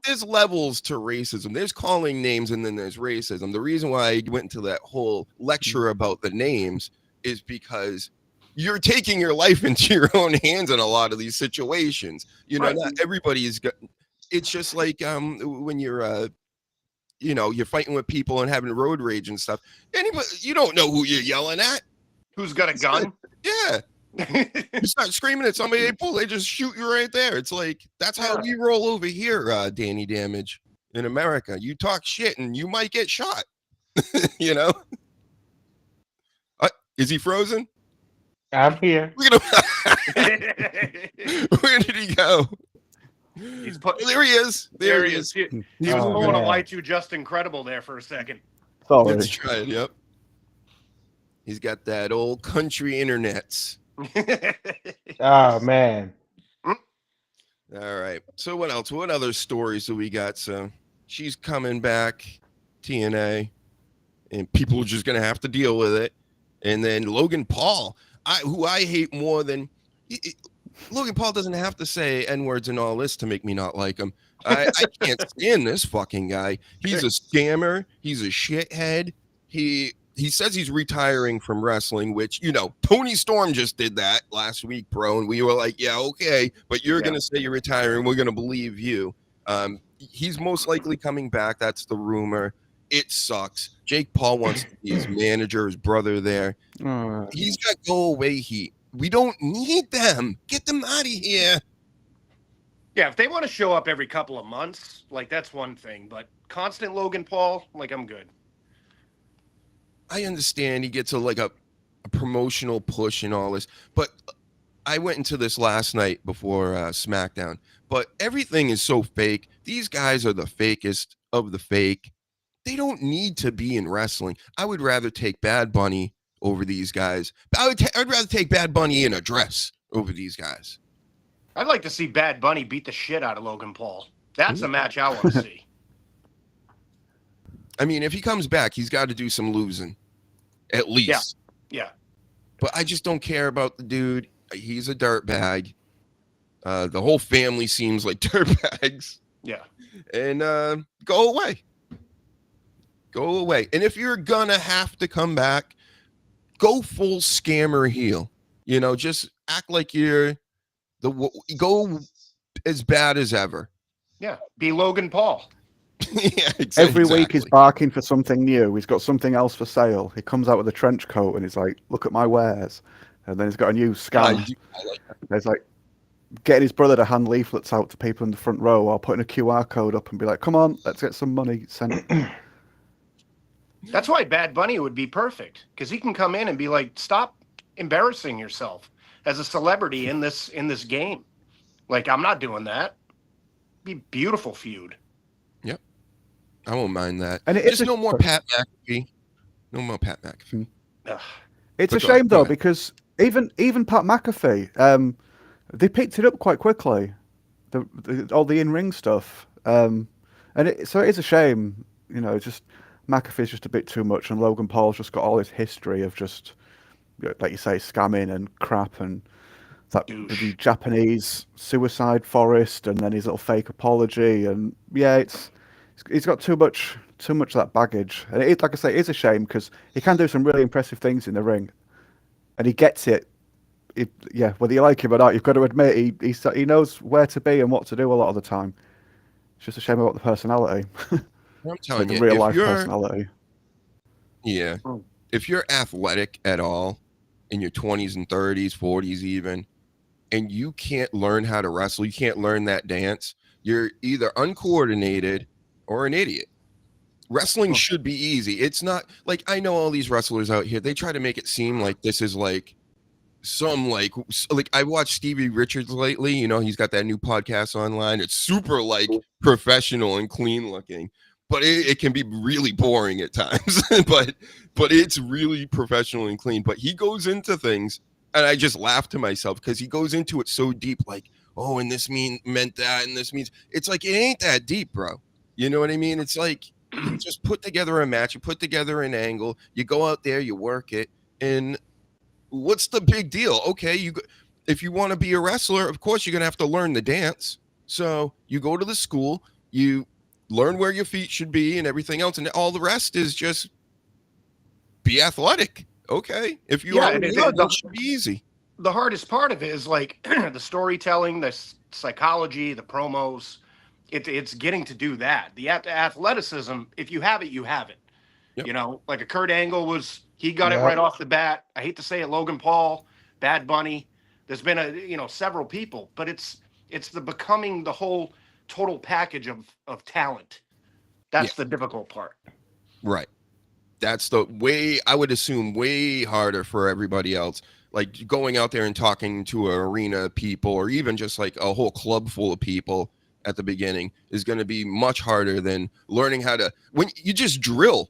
There's levels to racism. There's calling names and then there's racism. The reason why I went into that whole lecture about the names is because you're taking your life into your own hands in a lot of these situations. You know, not everybody is good. It's just like when you're you're fighting with people and having road rage and stuff. Anybody, you don't know who you're yelling at. Who's got a gun? Yeah. You start screaming at somebody, they just shoot you right there. It's like that's how we roll over here, Danny Damage in America. You talk shit and you might get shot. You know? Is he frozen? I'm here. Look at him. Where did he go? There he is. There he is. He was pulling a Y2 just incredible there for a second. Sorry. That's right. Yep. He's got that old country internets. Oh man. All right. So what else? What other stories do we got? So she's coming back, TNA, and people are just gonna have to deal with it. And then Logan Paul, who I hate more than Logan Paul doesn't have to say N-words and all this to make me not like him. I can't stand this fucking guy. He's a scammer. He's a shithead. He says he's retiring from wrestling, which, Tony Storm just did that last week, bro. And we were like, yeah, okay, but you're going to say you're retiring. We're going to believe you. He's most likely coming back. That's the rumor. It sucks. Jake Paul wants to be his manager, his brother there. He's got go away heat. We don't need them. Get them out of here. Yeah, if they want to show up every couple of months, like that's one thing. But constant Logan Paul, like I'm good. I understand he gets a promotional push and all this, but I went into this last night before SmackDown. But everything is so fake. These guys are the fakest of the fake. They don't need to be in wrestling. I would rather take Bad Bunny over these guys. I'd rather take Bad Bunny in a dress over these guys. I'd like to see Bad Bunny beat the shit out of Logan Paul. That's a match I want to see. I mean, if he comes back, he's got to do some losing, at least. Yeah. But I just don't care about the dude. He's a dirtbag. The whole family seems like dirtbags. Yeah. And go away. Go away. And if you're gonna have to come back, go full scammer heel. Just act like you're go as bad as ever. Yeah. Be Logan Paul. Yeah, Every week he's barking for something new. He's got something else for sale. He comes out with a trench coat and he's like, "Look at my wares." And then he's got a new scanner. There's like getting his brother to hand leaflets out to people in the front row while putting a QR code up and be like, "Come on, let's get some money sent." That's why Bad Bunny would be perfect, because he can come in and be like, "Stop embarrassing yourself. as a celebrity in this game. Like, I'm not doing that. Be beautiful feud. Yep. I won't mind that. And Just no more Pat McAfee. No more Pat McAfee. It's a shame though, because even Pat McAfee, they picked it up quite quickly, all the in-ring stuff, so it is a shame, just McAfee's just a bit too much, and Logan Paul's just got all his history of just, like you say, scamming and crap, and that the Japanese suicide forest, and then his little fake apology, and yeah, he's got too much of that baggage, and like I say, it is a shame because he can do some really impressive things in the ring, and he gets it. Whether you like him or not, you've got to admit he knows where to be and what to do a lot of the time. It's just a shame about the personality. I'm telling the you, real life personality. Yeah, if you're athletic at all, in your 20s and 30s, 40s even, and you can't learn how to wrestle, you can't learn that dance, you're either uncoordinated or an idiot. Wrestling should be easy. It's not like, I know all these wrestlers out here, they try to make it seem like this is like some like I watched Stevie Richards lately. He's got that new podcast online. It's super like professional and clean looking, but it can be really boring at times. but it's really professional and clean. But he goes into things, and I just laugh to myself because he goes into it so deep, like, oh, and this meant that, and this means, it's like, it ain't that deep, bro. You know what I mean? It's like, you just put together a match, you put together an angle, you go out there, you work it, and what's the big deal? Okay, if you want to be a wrestler, of course you're gonna have to learn the dance. So you go to the school, you learn where your feet should be and everything else, and all the rest is just be athletic. Okay, if you are good, that should be easy. The hardest part of it is like the storytelling, the psychology, the promos. It's getting to do that. The athleticism, if you have it, you have it. Yep. Like a Kurt Angle he got it right off the bat. I hate to say it, Logan Paul, Bad Bunny. There's been several people, but it's becoming the whole total package of talent. That's the difficult part. Right. That's I would assume way harder for everybody else. Like going out there and talking to an arena of people, or even just like a whole club full of people at the beginning, is going to be much harder than learning how to, when you just drill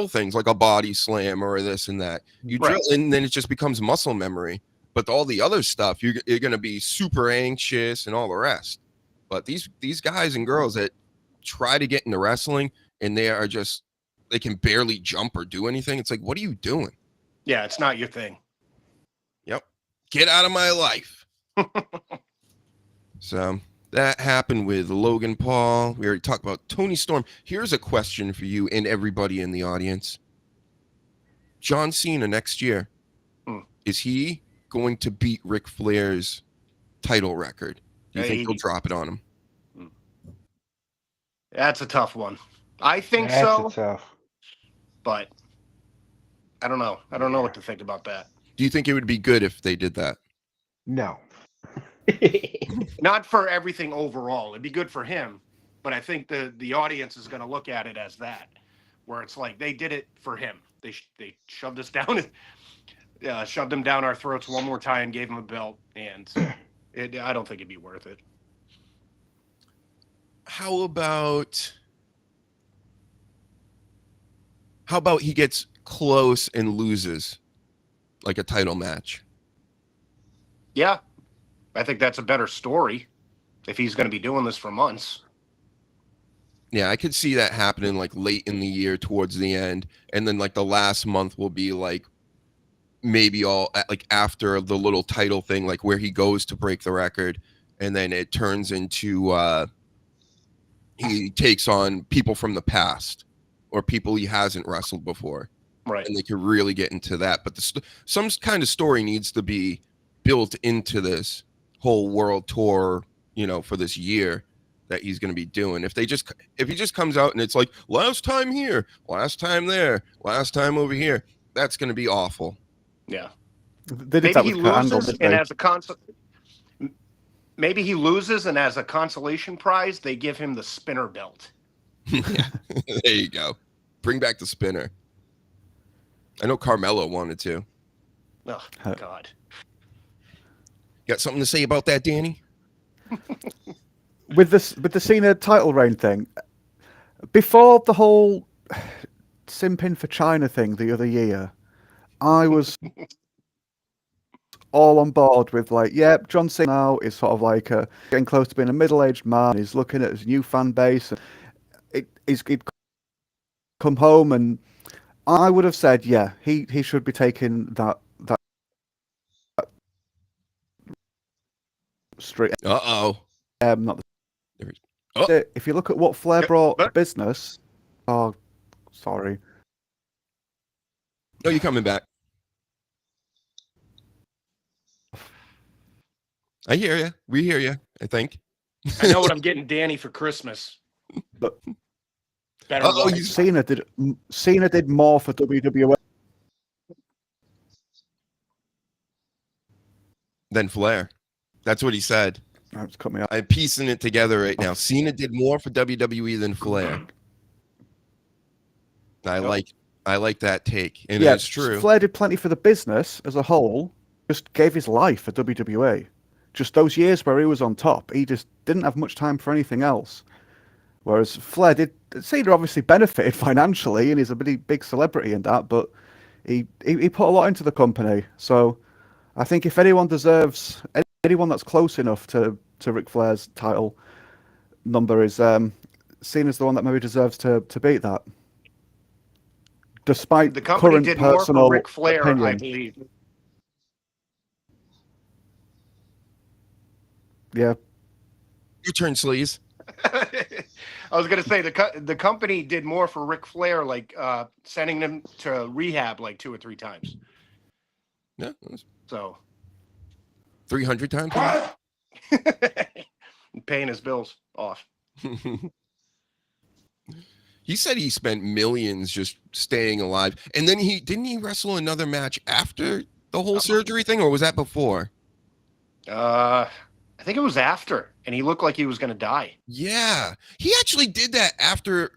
things like a body slam or this and that. You drill, and then it just becomes muscle memory. But all the other stuff, you're going to be super anxious and all the rest. But these guys and girls that try to get into wrestling, and they can barely jump or do anything. It's like, what are you doing? Yeah, it's not your thing. Yep. Get out of my life. So that happened with Logan Paul. We already talked about Tony Storm. Here's a question for you and everybody in the audience. John Cena next year, is he going to beat Ric Flair's title record? Do you think he'll drop it on him? That's a tough one. I think so. Tough. But I don't know. I don't know what to think about that. Do you think it would be good if they did that? No. Not for everything overall. It'd be good for him, but I think the audience is going to look at it as that, where it's like they did it for him. They shoved us down, shoved him down our throats one more time, gave him a belt, and I don't think it'd be worth it. How about he gets close and loses, like a title match? Yeah. I think that's a better story if he's going to be doing this for months. Yeah, I could see that happening like late in the year towards the end. And then like the last month will be like maybe all like after the little title thing, like where he goes to break the record. And then it turns into he takes on people from the past or people he hasn't wrestled before. Right. And they could really get into that. But some kind of story needs to be built into this whole world tour, for this year that he's going to be doing. If he just comes out and it's like last time here, last time there, last time over here, that's going to be awful. Yeah. Maybe he loses, and as a consolation prize, they give him the spinner belt. Yeah. There you go. Bring back the spinner. I know Carmelo wanted to. Oh God. Got something to say about that, Danny? With the Cena title reign thing, before the whole simping for China thing the other year, I was all on board with like, yep, John Cena now is sort of like getting close to being a middle-aged man. He's looking at his new fan base, and he'd come home, and I would have said, yeah, he should be taking that street. Uh-oh. Not Oh. if you look at what Flair brought to business. Oh, sorry. No, you're coming back. I hear you. We hear you, I think. I know what I'm getting Danny for Christmas. But Better luck. Cena did more for WWE than Flair. That's what he said. It's coming up. I'm piecing it together right now. Cena did more for WWE than Flair. I like that take, and it's true. Flair did plenty for the business as a whole. Just gave his life for WWE. Just those years where he was on top, he just didn't have much time for anything else. Whereas Flair did. Cena obviously benefited financially, and he's a pretty big celebrity in that. But he put a lot into the company. So I think if anyone deserves, anyone that's close enough to Ric Flair's title number is Cena's the one that maybe deserves to beat that. Despite the company current did more personal for Ric Flair, opinion. I believe. Yeah. Your turn, Sleaze. I was gonna say the company did more for Ric Flair, like sending him to rehab like 2 or 3 times. Yeah. So 300 times. Paying his bills off. He said he spent millions just staying alive, and then didn't he wrestle another match after the whole surgery thing, or was that before? I think it was after, and he looked like he was going to die. Yeah, he actually did that after.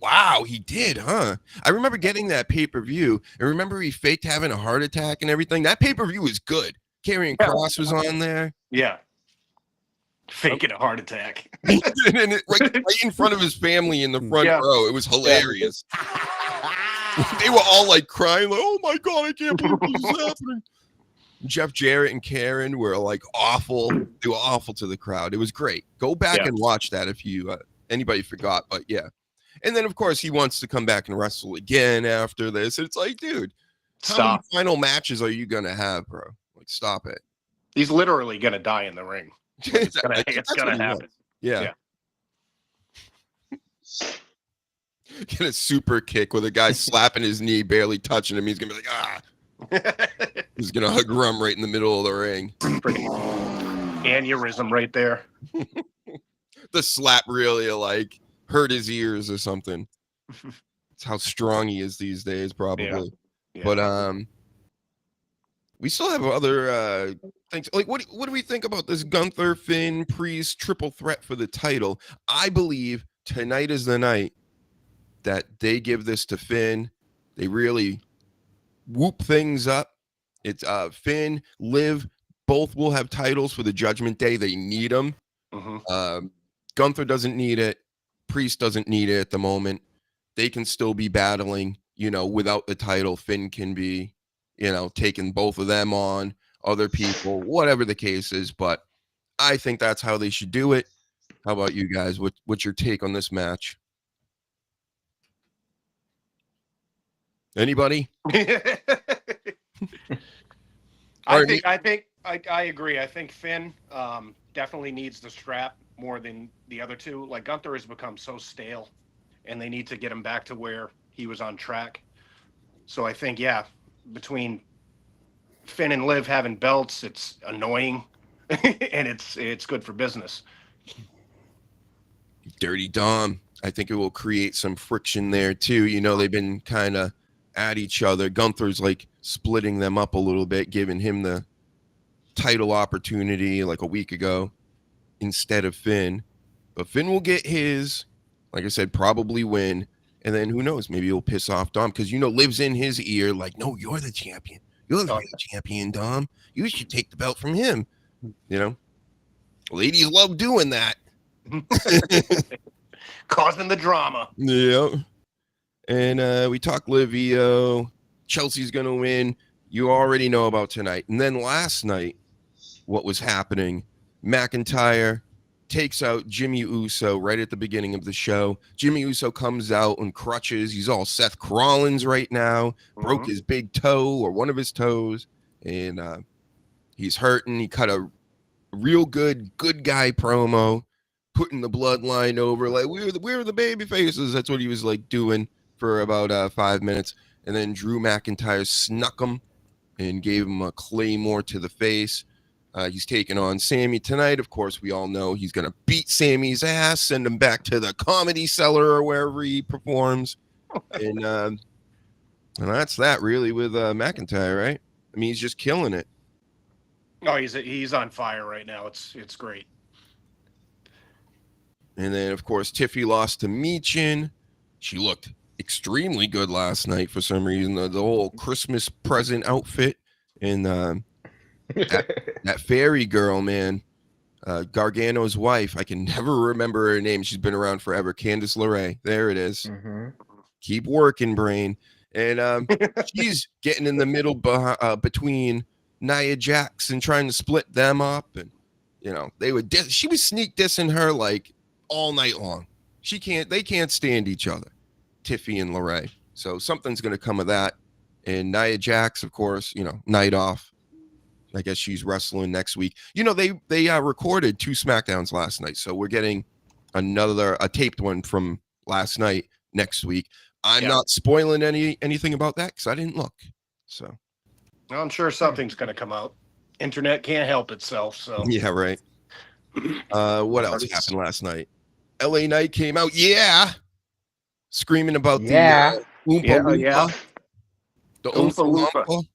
Wow, he did, huh? I remember getting that pay-per-view, and remember he faked having a heart attack and everything. That pay-per-view was good. Karrion Kross was on there. Yeah. Faking a heart attack. And right in front of his family in the front row. It was hilarious. They were all like crying, like, oh my God, I can't believe this is happening. Jeff Jarrett and Karen were like awful. They were awful to the crowd. It was great. Go back and watch that if you anybody forgot. But yeah. And then of course he wants to come back and wrestle again after this. It's like, dude, how many final matches are you gonna have, bro? Like, stop it. He's literally gonna die in the ring. It's gonna happen. Yeah. Get a super kick with a guy slapping his knee, barely touching him. He's gonna be like, ah. He's gonna hug Rum right in the middle of the ring. Aneurysm right there. The slap really like hurt his ears or something. That's how strong he is these days, probably. Yeah. But we still have other things. Like, what do we think about this Gunther, Finn, Priest triple threat for the title? I believe tonight is the night that they give this to Finn. They really whoop things up. It's Finn, Liv, both will have titles for the Judgment Day. They need them. Gunther doesn't need it. Priest doesn't need it at the moment. They can still be battling, without the title. Finn can be, taking both of them on, other people, whatever the case is. But I think that's how they should do it. How about you guys? What's your take on this match? Anybody? I agree. I think Finn definitely needs the strap more than the other two. Like, Gunther has become so stale, and they need to get him back to where he was on track. So I think, between Finn and Liv having belts, it's annoying, and it's good for business. Dirty Dom. I think it will create some friction there too. They've been kind of at each other. Gunther's like splitting them up a little bit, giving him the title opportunity like a week ago instead of Finn. But Finn will get his, like I said, probably win. And then who knows? Maybe he'll piss off Dom because, Liv's in his ear like, no, you're the champion. You're the real champion, Dom. You should take the belt from him. You know, ladies love doing that. Causing the drama. Yeah. And we talk Livio. Chelsea's going to win. You already know about tonight. And then last night, what was happening? McIntyre takes out Jimmy Uso right at the beginning of the show. Jimmy Uso comes out on crutches. He's all Seth Rollins right now. Broke his big toe or one of his toes. And he's hurting. He cut a real good guy promo, putting the bloodline over. Like, we're the baby faces. That's what he was like doing for about 5 minutes. And then Drew McIntyre snuck him and gave him a claymore to the face. He's taking on Sammy tonight. Of course, we all know he's going to beat Sammy's ass, send him back to the Comedy Cellar or wherever he performs. And that's that really with McIntyre, right? I mean, he's just killing it. Oh, he's on fire right now. It's great. And then, of course, Tiffy lost to Michin. She looked extremely good last night for some reason. The whole Christmas present outfit and that fairy girl, man, Gargano's wife. I can never remember her name. She's been around forever. Candice LeRae. There it is. Keep working, brain. And she's getting in the middle between Nia Jax and trying to split them up. And, you know, she was sneak dissing her like all night long. They can't stand each other, Tiffy and LeRae. So something's going to come of that. And Nia Jax, of course, you know, night off. I guess she's wrestling next week. You know, they recorded 2 SmackDowns last night. So we're getting a taped one from last night next week. I'm not spoiling anything about that because I didn't look. So I'm sure something's going to come out. Internet can't help itself. So yeah, right. What else happened last night? LA Knight came out, screaming about the Oompa Loompa. The Oompa Loompa.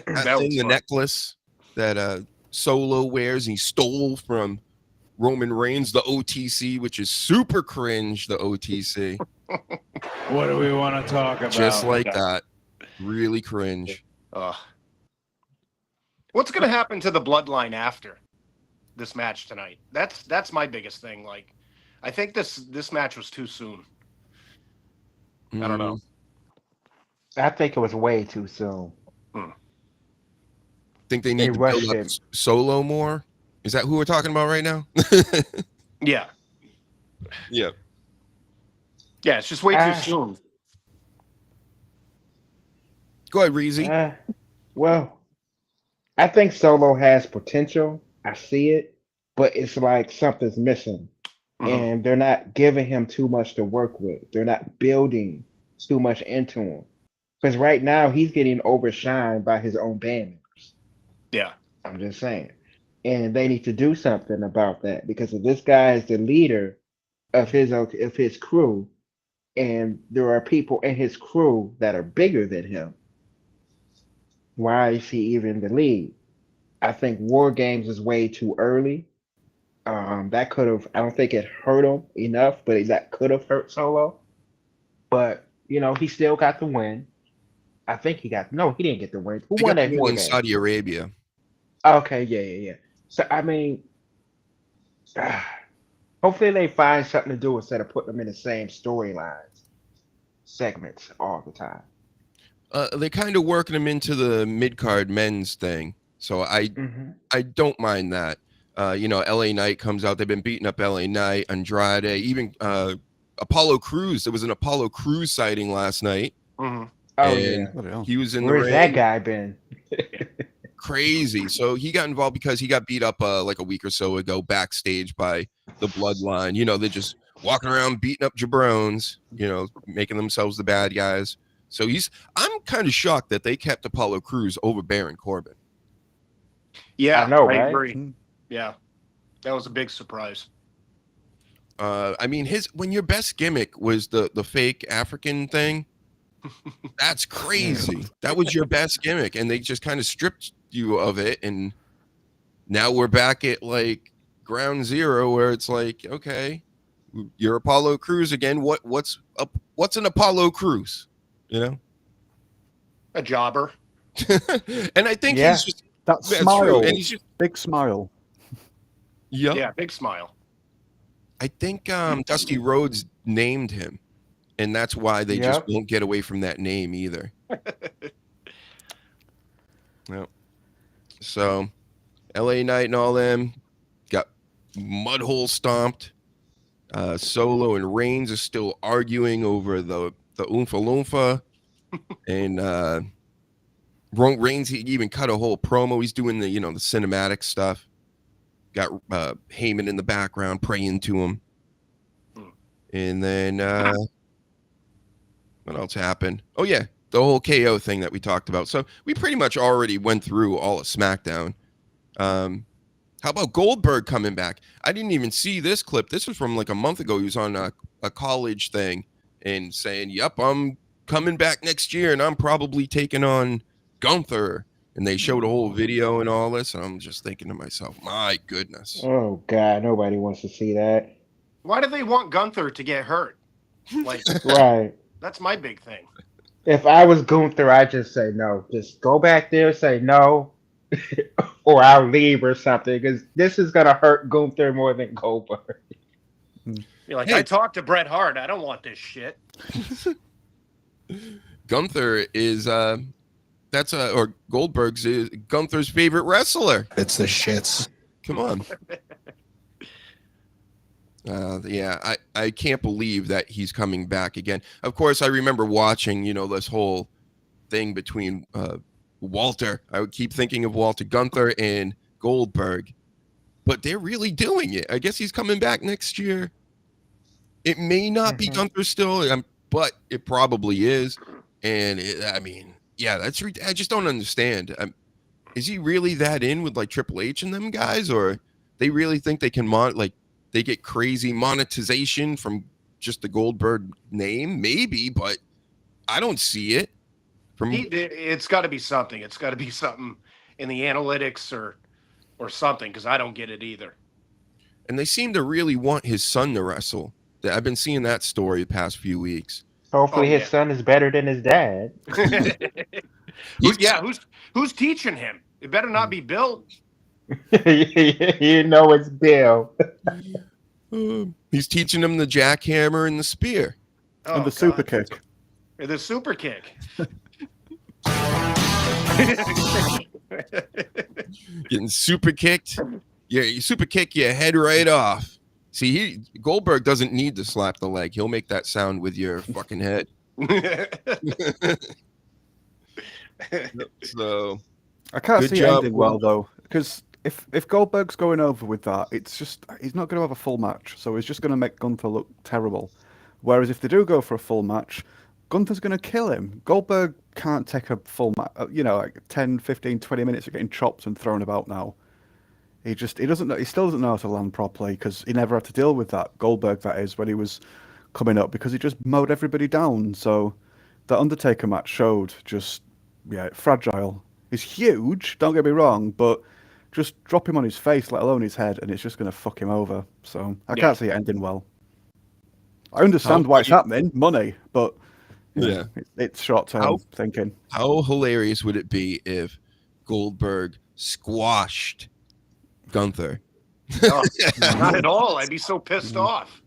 That thing, the necklace that Solo wears, and he stole from Roman Reigns, the OTC, which is super cringe, the OTC. What do we want to talk about? Just like that. Really cringe. What's going to happen to the bloodline after this match tonight? That's my biggest thing. Like, I think this match was too soon. I don't know. I think it was way too soon. Think they need to build up Solo more? Is that who we're talking about right now? Yeah. Yeah. Yeah, it's just way too soon. Go ahead, Reezy. Well, I think Solo has potential. I see it, but it's like something's missing. And they're not giving him too much to work with. They're not building too much into him. Because right now he's getting overshined by his own band members. Yeah. I'm just saying. And they need to do something about that, because if this guy is the leader of his crew, and there are people in his crew that are bigger than him, why is he even the lead? I think War Games is way too early. That could have, I don't think it hurt him enough, but that could have hurt Solo. But, you know, he still got the win. I think he didn't get the win. Who won that War in Games? Saudi Arabia. Okay, yeah. So, I mean, hopefully they find something to do instead of putting them in the same storylines, segments all the time. They're kind of working them into the mid-card men's thing. So I don't mind that. You know, LA Knight comes out. They've been beating up LA Knight, Andrade, even Apollo Crews. There was an Apollo Crews sighting last night. Oh, and yeah. He was in Where's the ring. that guy been? Crazy. So he got involved because he got beat up like a week or so ago backstage by the Bloodline. You know, they're just walking around beating up jabrones, you know, making themselves the bad guys. So I'm kind of shocked that they kept Apollo Crews over Baron Corbin. Yeah, I know, I right? agree. Yeah, that was a big surprise. I mean, when your best gimmick was the fake African thing, that's crazy. That was your best gimmick, and they just kind of stripped you of it, and now we're back at like ground zero, where it's like, okay, you're Apollo Crews again. What's an Apollo Crews? You know, A jobber. and I think That That's smile, true. And he's just, big smile. Yeah, big smile. I think Dusty Rhodes named him, and that's why they just Yep. won't get away from that name either. Yep. So, LA Knight and all them got mud hole stomped. Solo and Reigns are still arguing over the Oompa Loompa, and Reigns, he even cut a whole promo. He's doing the the cinematic stuff. Got Heyman in the background praying to him. And then what else happened? Oh yeah, the whole KO thing that we talked about. So we pretty much already went through all of SmackDown. How about Goldberg coming back? I didn't even see this clip. This was from like a month ago. He was on a college thing and saying, "Yep, I'm coming back next year, and I'm probably taking on Gunther." And they showed a whole video and all this, and I'm just thinking to myself, my goodness. Oh God, nobody wants to see that. Why do they want Gunther to get hurt? Like, Right. that's my big thing. If I was Gunther, I'd just say no. Just go back there, say no, or I'll leave or something, because this is gonna hurt Gunther more than Goldberg. You're like, Hey. I talked to Bret Hart. I don't want this shit. Gunther is or Goldberg's is Gunther's favorite wrestler. It's the shits. Come on. Yeah, I can't believe that he's coming back again. Of course, I remember watching, this whole thing between Walter. I would keep thinking of Walter, Gunther, and Goldberg. But they're really doing it. I guess he's coming back next year. It may not be Gunther still, but it probably is. And that's I just don't understand. Is he really that in with like Triple H and them guys, or they really think they can they get crazy monetization from just the Goldberg name? Maybe, but I don't see it. It's got to be something. It's got to be something in the analytics or something, because I don't get it either. And they seem to really want his son to wrestle. I've been seeing that story the past few weeks. Hopefully, his son is better than his dad. Who's teaching him? It better not be Bill. You know it's Bill. He's teaching him the jackhammer and the spear. And the super kick. The super kick. Getting super kicked. Yeah, you super kick your head right off. See, Goldberg doesn't need to slap the leg. He'll make that sound with your fucking head. So I can't good see it job, ending well though, because if Goldberg's going over with that, it's just he's not going to have a full match, so he's just going to make Gunther look terrible. Whereas if they do go for a full match, Gunther's going to kill him. Goldberg can't take a full match, like 10, 15, 20 minutes of getting chopped and thrown about now. He still doesn't know how to land properly, because he never had to deal with that. Goldberg, that is, when he was coming up, because he just mowed everybody down. So that Undertaker match showed fragile. He's huge, don't get me wrong, but just drop him on his face, let alone his head, and it's just going to fuck him over. So I can't see it ending well. I understand why it's happening, money, but it's short-term thinking. How hilarious would it be if Goldberg squashed Gunther? No, not at all. I'd be so pissed off.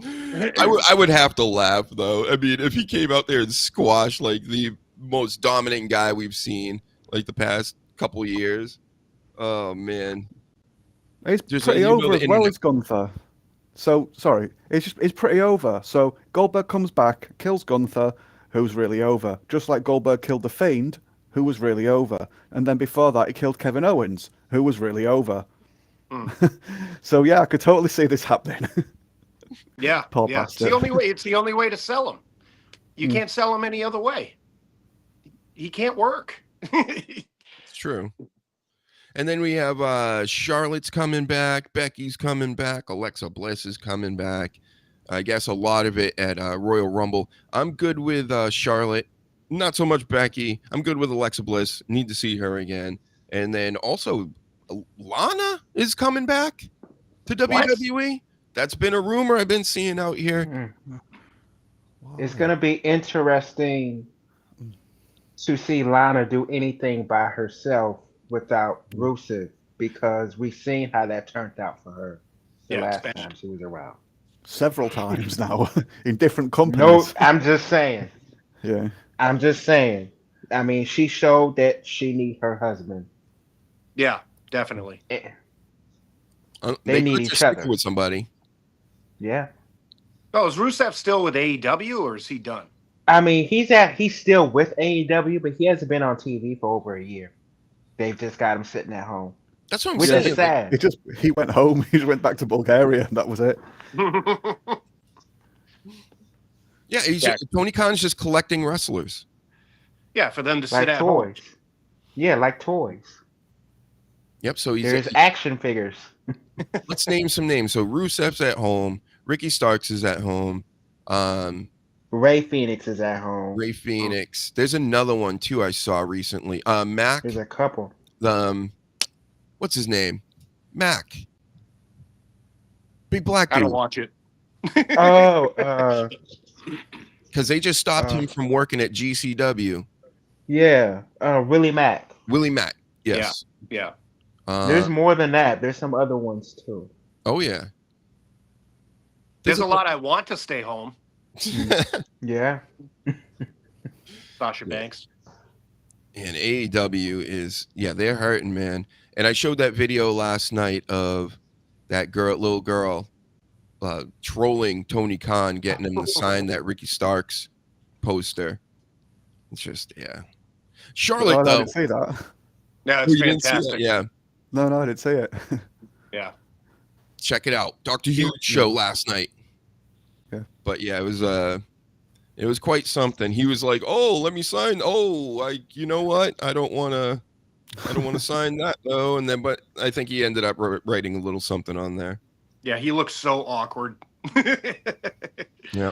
I would have to laugh though. I mean, if he came out there and squashed like the most dominant guy we've seen like the past couple of years, oh man, he's pretty over as well as Gunther. So sorry, he's pretty over. So Goldberg comes back, kills Gunther, who's really over, just like Goldberg killed the Fiend, who was really over, and then before that he killed Kevin Owens, who was really over. So yeah, I could totally see this happening. Poor bastard. It's the only way to sell him. You can't sell him any other way. He can't work. It's true. And then we have Charlotte's coming back, Becky's coming back, Alexa Bliss is coming back. I guess a lot of it at Royal Rumble. I'm good with Charlotte, not so much Becky. I'm good with Alexa Bliss. Need to see her again. And then also Lana is coming back to WWE. That's been a rumor I've been seeing out here. It's going to be interesting to see Lana do anything by herself without Rusev because we've seen how that turned out for her the Yeah, last especially. time she was around. Several times now in different No, companies. I'm just saying. Yeah. I'm just saying. I mean, she showed that she need her husband. Yeah, definitely. Eh, They need could each just stick other. with somebody. Yeah. Oh, is Rusev still with AEW or is he done? I mean, he's still with AEW, but he hasn't been on TV for over a year. They've just got him sitting at home, That's what I'm which saying. is sad. He went home. He just went back to Bulgaria, and that was it. Yeah, Tony Khan's just collecting wrestlers. Yeah, for them to Like sit at home. toys. Yeah, like toys. Yep. So There's action figures. let's name some names. So Rusev's at home. Ricky Starks is at home. Ray Phoenix is at home. Ray Phoenix. There's another one too I saw recently. Mac. There's a couple. What's his name? Mac. Big black dude. I don't watch it. Oh, Because they just stopped him from working at GCW. yeah. Willie Mack. Willie Mack. Yes. Yeah. There's more than that. There's some other ones too. Oh yeah. There's a lot I want to stay home. Yeah. Sasha Banks. And AEW is, they're hurting, man. And I showed that video last night of that little girl, trolling Tony Khan, getting him to sign that Ricky Starks poster. It's just, Charlotte, I though. didn't see that. No, it's You didn't see that? fantastic. Yeah. No, I didn't see it. Yeah. Check it out. Dr. Huge show last night. Yeah. But it was quite something. He was like, "Oh, let me sign. Oh, you know what? I don't want to sign that though." And then, but I think he ended up writing a little something on there. Yeah, he looks so awkward. Yeah,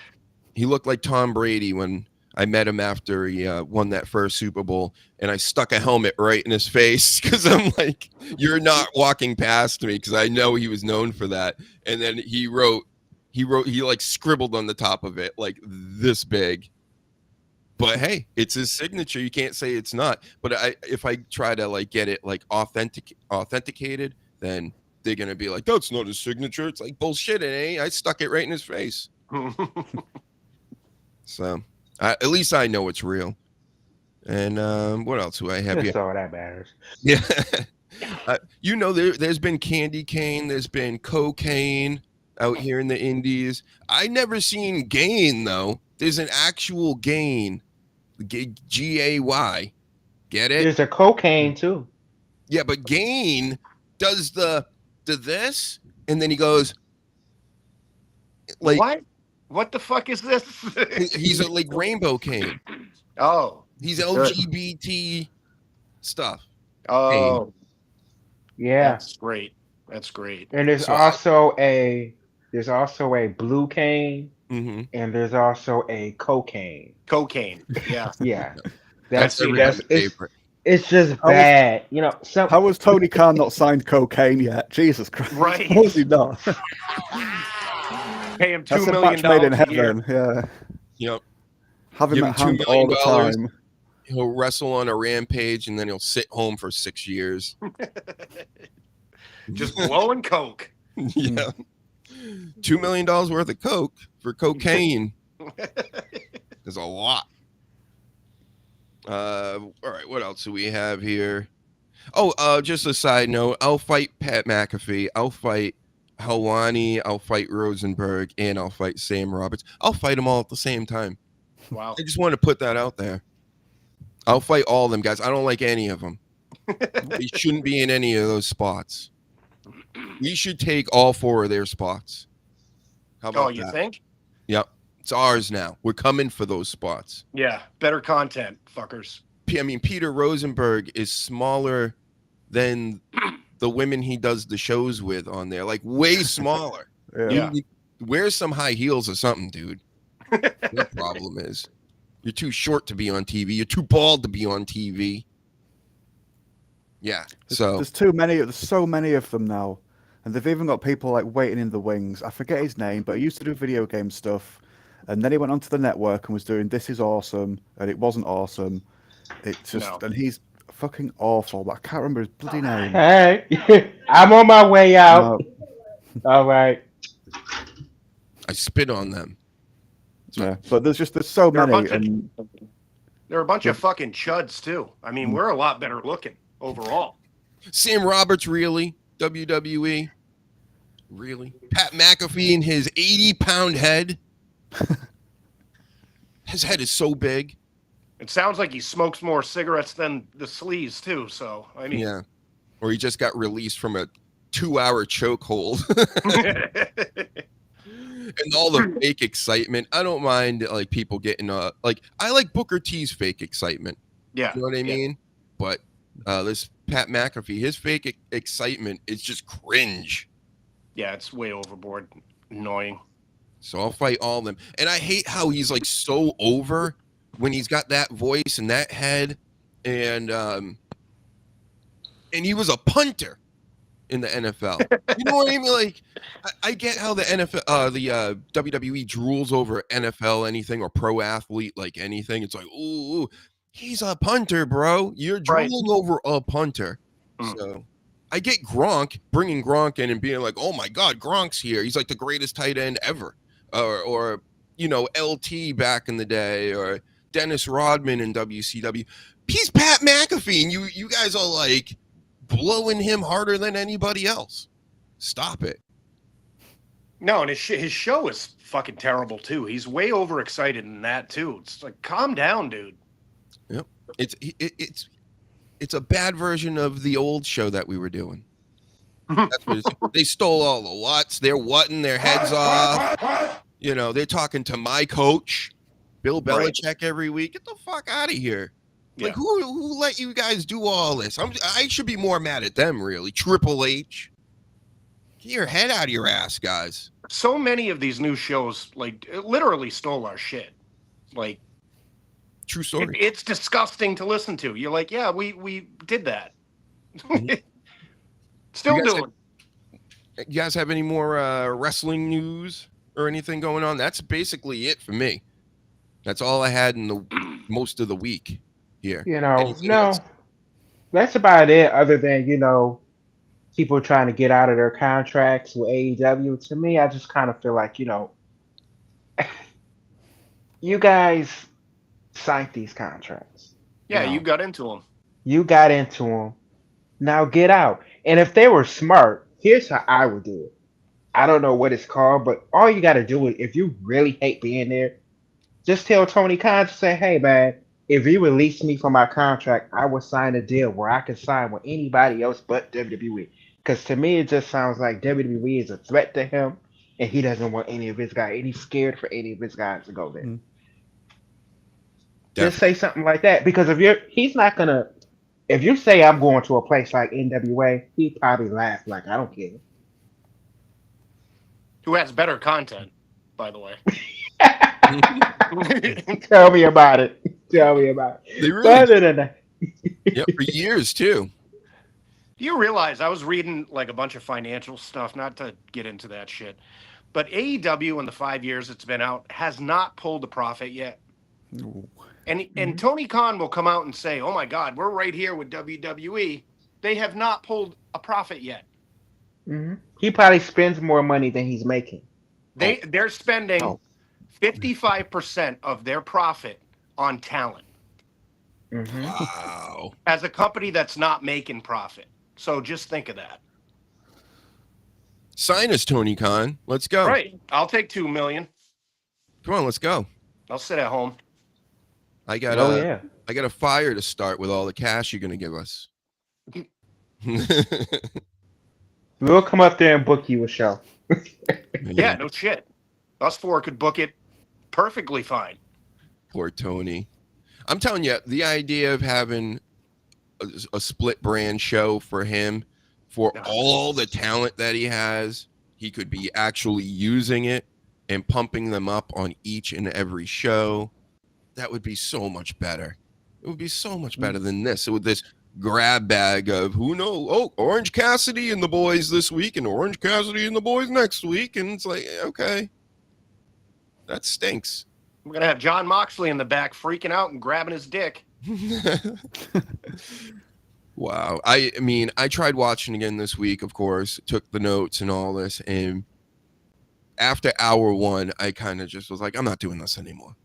he looked like Tom Brady when I met him after he won that first Super Bowl, and I stuck a helmet right in his face because I'm like, "You're not walking past me," because I know he was known for that. And then he like scribbled on the top of it like this big. But hey, it's his signature. You can't say it's not. But if I try to like get it like authenticated, then they're gonna be like, "That's not his signature." It's like bullshit. It ain't. I stuck it right in his face. So at least I know it's real. And what else do I have That's here? all that matters. Yeah, there's been candy cane. There's been cocaine out here in the Indies. I never seen gain though. There's an actual gain, GAY. Get it? There's a cocaine too. Yeah, but gain does this, and then he goes like, What the fuck is this? he's a like rainbow cane. Oh, He's LGBT stuff. oh, Yeah. that's great. That's great. And there's So also a blue cane, Mm-hmm. and there's also a cocaine. Cocaine. Yeah. Yeah. That's That's everybody's favorite. it's just bad. You know, How was Tony Khan not signed cocaine yet? Jesus Christ. Right. How was he not? Pay him That's $2 a million match made in a year. heaven. Yeah. Yep. Have him Give at him $2 hand all the million. time. He'll wrestle on a rampage, and then he'll sit home for 6 years. Just blowing coke. Yeah. $2 million worth of coke for cocaine is a lot. All right, what else do we have here? Oh, just a side note. I'll fight Pat McAfee. I'll fight Helwani. I'll fight Rosenberg, and I'll fight Sam Roberts. I'll fight them all at the same time. Wow. I just want to put that out there. I'll fight all of them guys. I don't like any of them. They shouldn't be in any of those spots. We should take all 4 of their spots. How about Oh, you that? think? Yep. It's ours now. We're coming for those spots. Yeah. Better content, fuckers. I mean, Peter Rosenberg is smaller than the women he does the shows with on there. Like, way smaller. Yeah. You wear some high heels or something, dude. The problem is you're too short to be on TV. You're too bald to be on TV. Yeah. So There's too many. There's so many of them now, and they've even got people like waiting in the wings. I forget his name, but he used to do video game stuff, and then he went onto the network and was doing This Is Awesome, and it wasn't awesome. It's just, No. and he's fucking awful, but I can't remember his bloody name. Hey, I'm on my way out. No, All right. I spit on them. yeah, but there's so They're a many, bunch of- and They're a bunch of fucking chuds too. I mean, we're a lot better looking overall. Sam Roberts, really? WWE? Really? Pat McAfee and his 80-pound head? His head is so big. It sounds like he smokes more cigarettes than the sleaze too. So I mean, Yeah. Or he just got released from a 2-hour chokehold. And all the fake excitement. I don't mind like people getting like I like Booker T's fake excitement. yeah, You know what I yeah. mean? But this Pat McAfee, his fake excitement is just cringe. Yeah, it's way overboard, annoying. So I'll fight all of them. And I hate how he's like so over when he's got that voice and that head. And he was a punter in the NFL. You know what I mean? Like I get how the NFL the WWE drools over NFL anything or pro athlete like anything. It's like, ooh, he's a punter, bro. You're Right. drooling over a punter. So I get Gronk, bringing Gronk in and being like, oh my God, Gronk's here. He's like the greatest tight end ever. Or you know, LT back in the day, or Dennis Rodman in WCW. He's Pat McAfee, and you guys are like blowing him harder than anybody else. Stop it. No, and his show is fucking terrible too. He's way overexcited in that too. It's like, calm down, dude. Yep. It's a bad version of the old show that we were doing. That's what they stole all the what's. They're whatting their heads off. You know, they're talking to my coach, Bill Belichick, every week. Get the fuck out of here. Yeah. Like, who let you guys do all this? I should be more mad at them, really. Triple H. Get your head out of your ass, guys. So many of these new shows, like, literally stole our shit. Like, True story. it's disgusting to listen to. You're like, yeah, we did that. Still You guys doing. You guys have any more wrestling news or anything going on? That's basically it for me. That's all I had in the most of the week here. You know, Anything no, else? that's about it. Other than people trying to get out of their contracts with AEW. To me, I just kind of feel like you guys signed these contracts. Yeah, know. you got into them. You got into them. Now get out. And if they were smart, here's how I would do it. I don't know what it's called, but all you got to do is, if you really hate being there, just tell Tony Khan to say, hey, man, if you release me from my contract, I will sign a deal where I can sign with anybody else but WWE. Because to me, it just sounds like WWE is a threat to him, and he doesn't want any of his guys, and he's scared for any of his guys to go there. Just say something like that. Because he's not going to, if you say I'm going to a place like NWA, he'd probably laugh like, I don't care. Who has better content, by the way. Tell me about it. Tell me about it. They really Other than that, Yep, for years too. Do you realize I was reading like a bunch of financial stuff, not to get into that shit, but AEW in the 5 years it's been out has not pulled a profit yet. Ooh. And Tony Khan will come out and say, "Oh my God, we're right here with WWE." They have not pulled a profit yet. he probably spends more money than he's making. They're spending Oh. 55% of their profit on talent Wow. as a company that's not making profit. So just think of that. Sign us, Tony Khan. Let's go. Right. I'll take $2 million. Come on, let's go. I'll sit at home. I got yeah. I got a fire to start with all the cash you're gonna give us. We'll come up there and book you a show. Yeah, no shit. Us four could book it perfectly fine. Poor Tony. I'm telling you, the idea of having a split brand show for him, for all the talent that he has, he could be actually using it and pumping them up on each and every show. That would be so much better. It would be so much better than this. With this grab bag of who knows, Orange Cassidy and the boys this week and Orange Cassidy and the boys next week. And it's like, okay, that stinks. We're going to have John Moxley in the back freaking out and grabbing his dick. Wow. I mean, I tried watching again this week, of course, took the notes and all this, and after hour one, I kind of just was like, I'm not doing this anymore.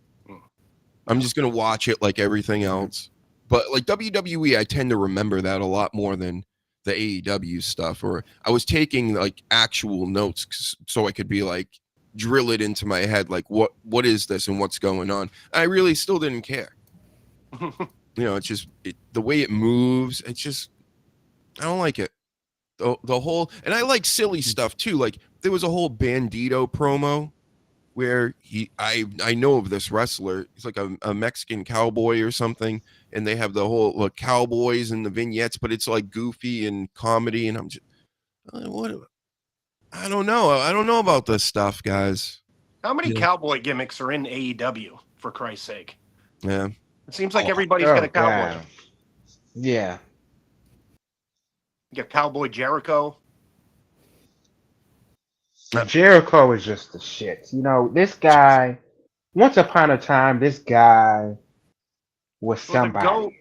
I'm just gonna watch it like everything else. But like WWE, I tend to remember that a lot more than the AEW stuff. Or I was taking like actual notes so I could be like drill it into my head, like what is this and what's going on. I really still didn't care. It's just the way it moves. It's just I don't like it. The whole, and I like silly stuff too. Like there was a whole Bandito promo where I know of this wrestler. He's like a Mexican cowboy or something, and they have the whole cowboys and the vignettes, but it's like goofy and comedy, and I'm just what? I don't know. I don't know about this stuff, guys. How many cowboy gimmicks are in AEW, for Christ's sake? Yeah. It seems like everybody's got a cowboy. God. Yeah. You got Cowboy Jericho. Jericho is just the shit. This guy, once upon a time, this guy was somebody.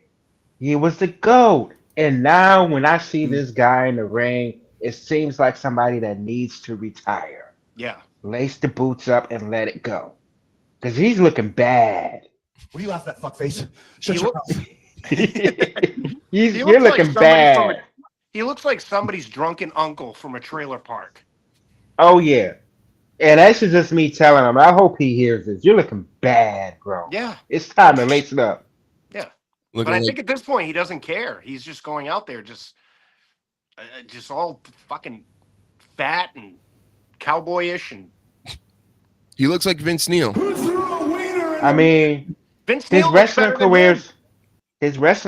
He was the GOAT. And now when I see this guy in the ring, it seems like somebody that needs to retire. Yeah. Lace the boots up and let it go. Because he's looking bad. What are you laughing at, fuckface? Shut your mouth. You're looking bad. He looks like somebody's drunken uncle from a trailer park. Oh, yeah. And that's just me telling him. I hope he hears this. You're looking bad, bro. Yeah. It's time to lace it up. Yeah. But I think at this point, he doesn't care. He's just going out there just all fucking fat and cowboyish. And he looks like Vince Neil. I mean, Vince Neil his wrestling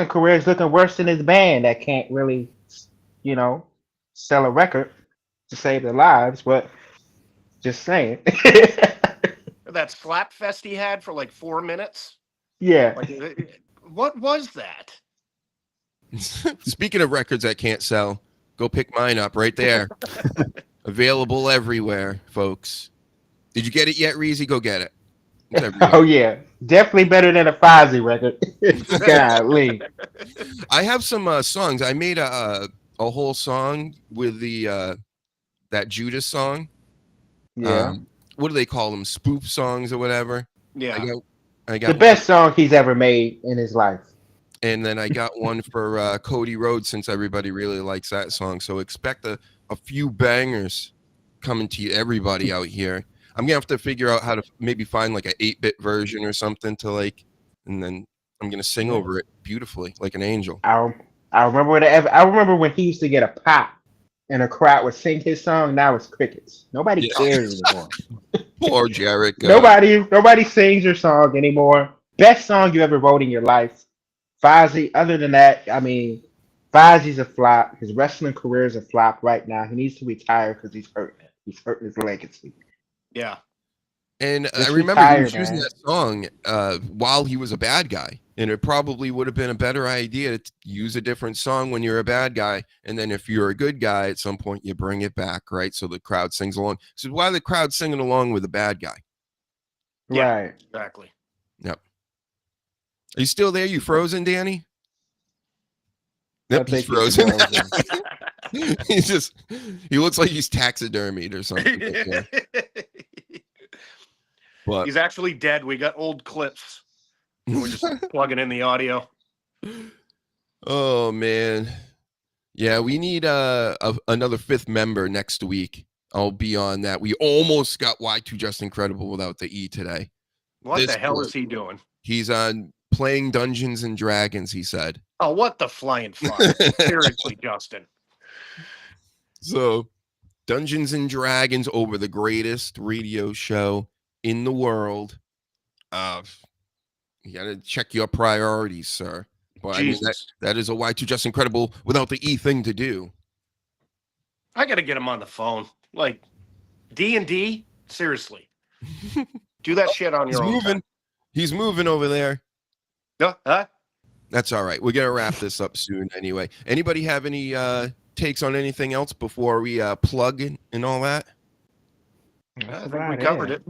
career is looking worse than his band that can't really, sell a record to save their lives. But just saying. That slap fest he had for like 4 minutes. Yeah. What was that? Speaking of records that can't sell, go pick mine up right there. Available everywhere, folks. Did you get it yet, Reezy? Go get it. Oh, yeah. Definitely better than a Fozzy record. Golly. I have some songs. I made a whole song with that Judas song. Yeah. What do they call them? Spoof songs or whatever. Yeah. I got the best song he's ever made in his life. And then I got one for Cody Rhodes, since everybody really likes that song. So expect a few bangers coming to everybody out here. I'm going to have to figure out how to maybe find like an 8-bit version or something and then I'm going to sing over it beautifully like an angel. I remember when he used to get a pop and a crowd would sing his song. Now it's crickets. Nobody cares anymore. Poor Jericho. Nobody sings your song anymore. Best song you ever wrote in your life. Fozzy, other than that, I mean, Fozzy's a flop. His wrestling career is a flop right now. He needs to retire because he's hurting it. He's hurting his legacy. Yeah. And I remember he was using that song while he was a bad guy. And it probably would have been a better idea to use a different song when you're a bad guy. And then if you're a good guy, at some point you bring it back, right? So the crowd sings along. So why the crowd singing along with the bad guy? Yeah, right. Exactly. Yep. Are you still there? You frozen, Danny? Yep, he's frozen. He looks like he's taxidermied or something. But he's actually dead. We got old clips. We're just plugging in the audio. Oh man. Yeah, we need another 5th member next week. I'll be on that. We almost got Y2 Just Incredible without the E today. What the hell is he doing? He's on playing Dungeons and Dragons, he said. Oh, what the flying fuck? Seriously, Justin. So, Dungeons and Dragons over the greatest radio show in the world. You got to check your priorities, sir. But I mean, that is a Y2 Just Incredible without the E thing to do. I got to get him on the phone. Like, D&D? Seriously. Do that shit on your own time. He's moving over there. Huh? That's all right. We're going to wrap this up soon anyway. Anybody have any takes on anything else before we plug and all that? I think we covered it.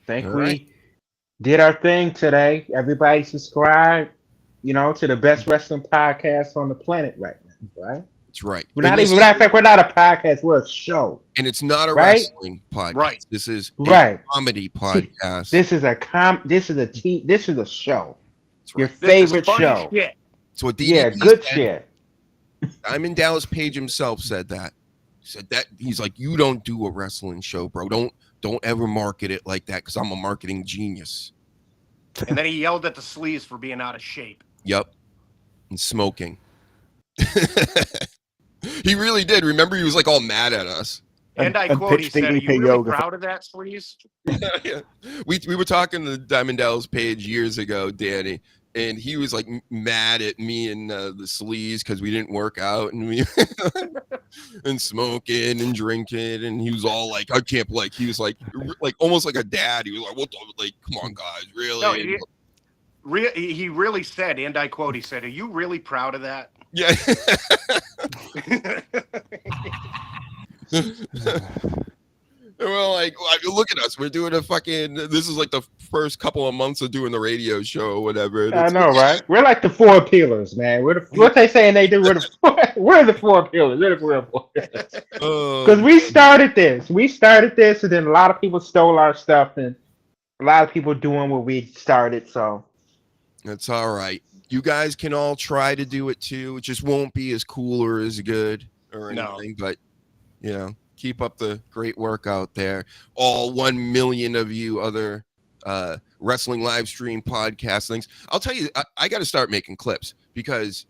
We did our thing today. Everybody subscribe. you know, to the best wrestling podcast on the planet right now, right? That's right. We're not even. Matter of fact, we're not a podcast. We're a show. And it's not a right? wrestling podcast. Right. This is Right. a comedy podcast. This is a This is a show. That's Your right. favorite funny show. shit. So what Yeah, DDP good said, shit. Diamond Dallas Page himself said that. He said that he's like, you don't do a wrestling show, bro. Don't ever market it like that because I'm a marketing genius. And then he yelled at the sleaze for being out of shape. Yep. And smoking. He really did. Remember, he was like all mad at us. And I and quote, he pitched said, "Are DDP you really yoga. proud of that, sleaze?" Yeah. We were talking to Diamond Dallas Page years ago, Danny, and he was like mad at me and the sleaze because we didn't work out and we and smoking and drinking, and he was all like, I can't, like, he was like almost like a dad. He was like, what the, like, come on, guys, really? No, he really said, and I quote, he said, "Are you really proud of that?" Yeah. Well, like, look at us. We're doing a fucking. This is like the first couple of months of doing the radio show or whatever. And I it's- know, right? We're like the four pillars, man. What they saying they do? We're the four pillars. We're the real four pillars. Because we started this. And then a lot of people stole our stuff, and a lot of people doing what we started. So That's all right. You guys can all try to do it too. It just won't be as cool or as good or anything. But, you know, keep up the great work out there. All 1 million of you other wrestling live stream podcast things. I'll tell you, I got to start making clips because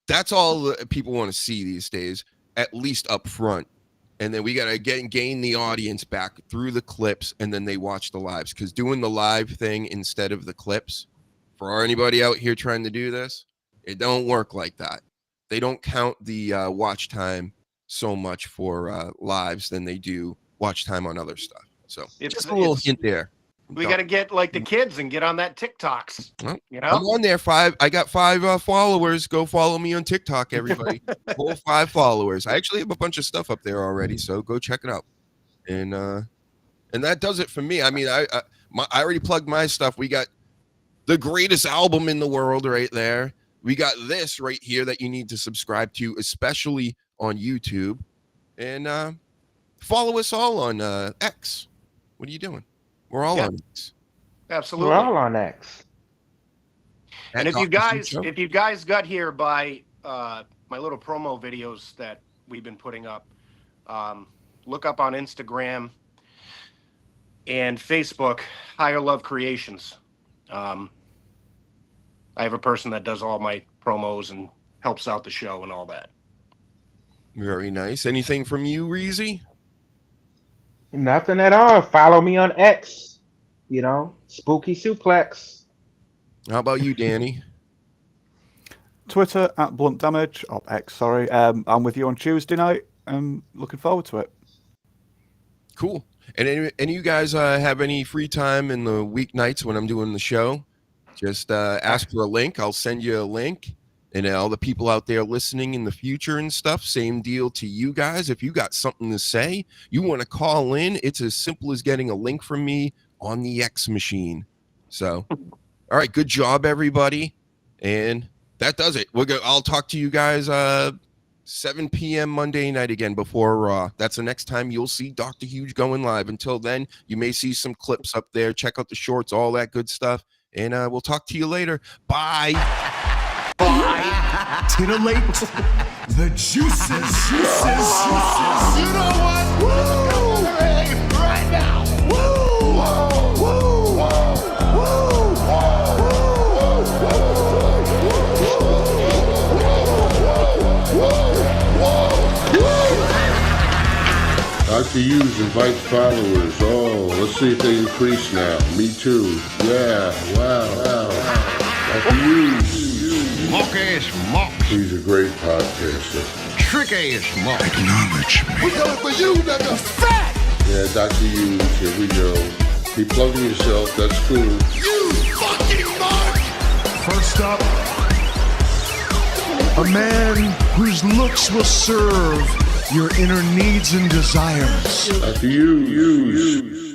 that's all that people want to see these days, at least up front. And then we got to gain the audience back through the clips, and then they watch the lives. Because doing the live thing instead of the clips, for anybody out here trying to do this, it don't work like that. They don't count the watch time so much for lives than they do watch time on other stuff. So just a little hint there. We got to get like the kids and get on that TikToks. Well, You know, I'm on there. I got 5 followers. Go follow me on TikTok, everybody. Full 5 followers. I actually have a bunch of stuff up there already, so go check it out. And that does it for me. I mean, I already plugged my stuff. We got the greatest album in the world right there. We got this right here that you need to subscribe to, especially on YouTube. And follow us all on X. What are you doing? We're all on X. absolutely. we're all on X. And At if you Dr. guys got here by my little promo videos that we've been putting up, look up on Instagram and Facebook, Higher Love Creations. I have a person that does all my promos and helps out the show and all that. Very nice. Anything from you, Reezy? Nothing at all. Follow me on X. You know, Spooky Suplex. How about you, Danny? Twitter at Blunt Damage, or X, sorry. I'm with you on Tuesday night. I'm looking forward to it. Cool. And any of you guys have any free time in the weeknights when I'm doing the show? Just ask for a link. I'll send you a link. And all the people out there listening in the future and stuff, same deal to you guys. If you got something to say, you want to call in, it's as simple as getting a link from me on the X machine. So, all right, good job, everybody. And that does it. I'll talk to you guys 7 p.m. Monday night again before Raw. That's the next time you'll see Dr. Huge going live. Until then, you may see some clips up there. Check out the shorts, all that good stuff. And we'll talk to you later. Bye. Titillate the juices. You know what? Woo! Right now. Woo! Woo! Dr. Hughes invites followers. Oh, let's see if they increase now. Me too. Yeah, wow. Dr. Hughes. Mock ass mock. He's a great podcaster. Trick ass mock. Acknowledge me. We coming for you, nigga. Fat! Yeah, Dr. Hughes, here we go. Keep plugging yourself, that's cool. You fucking mark! First up, a man whose looks will serve your inner needs and desires. Dr. Hughes.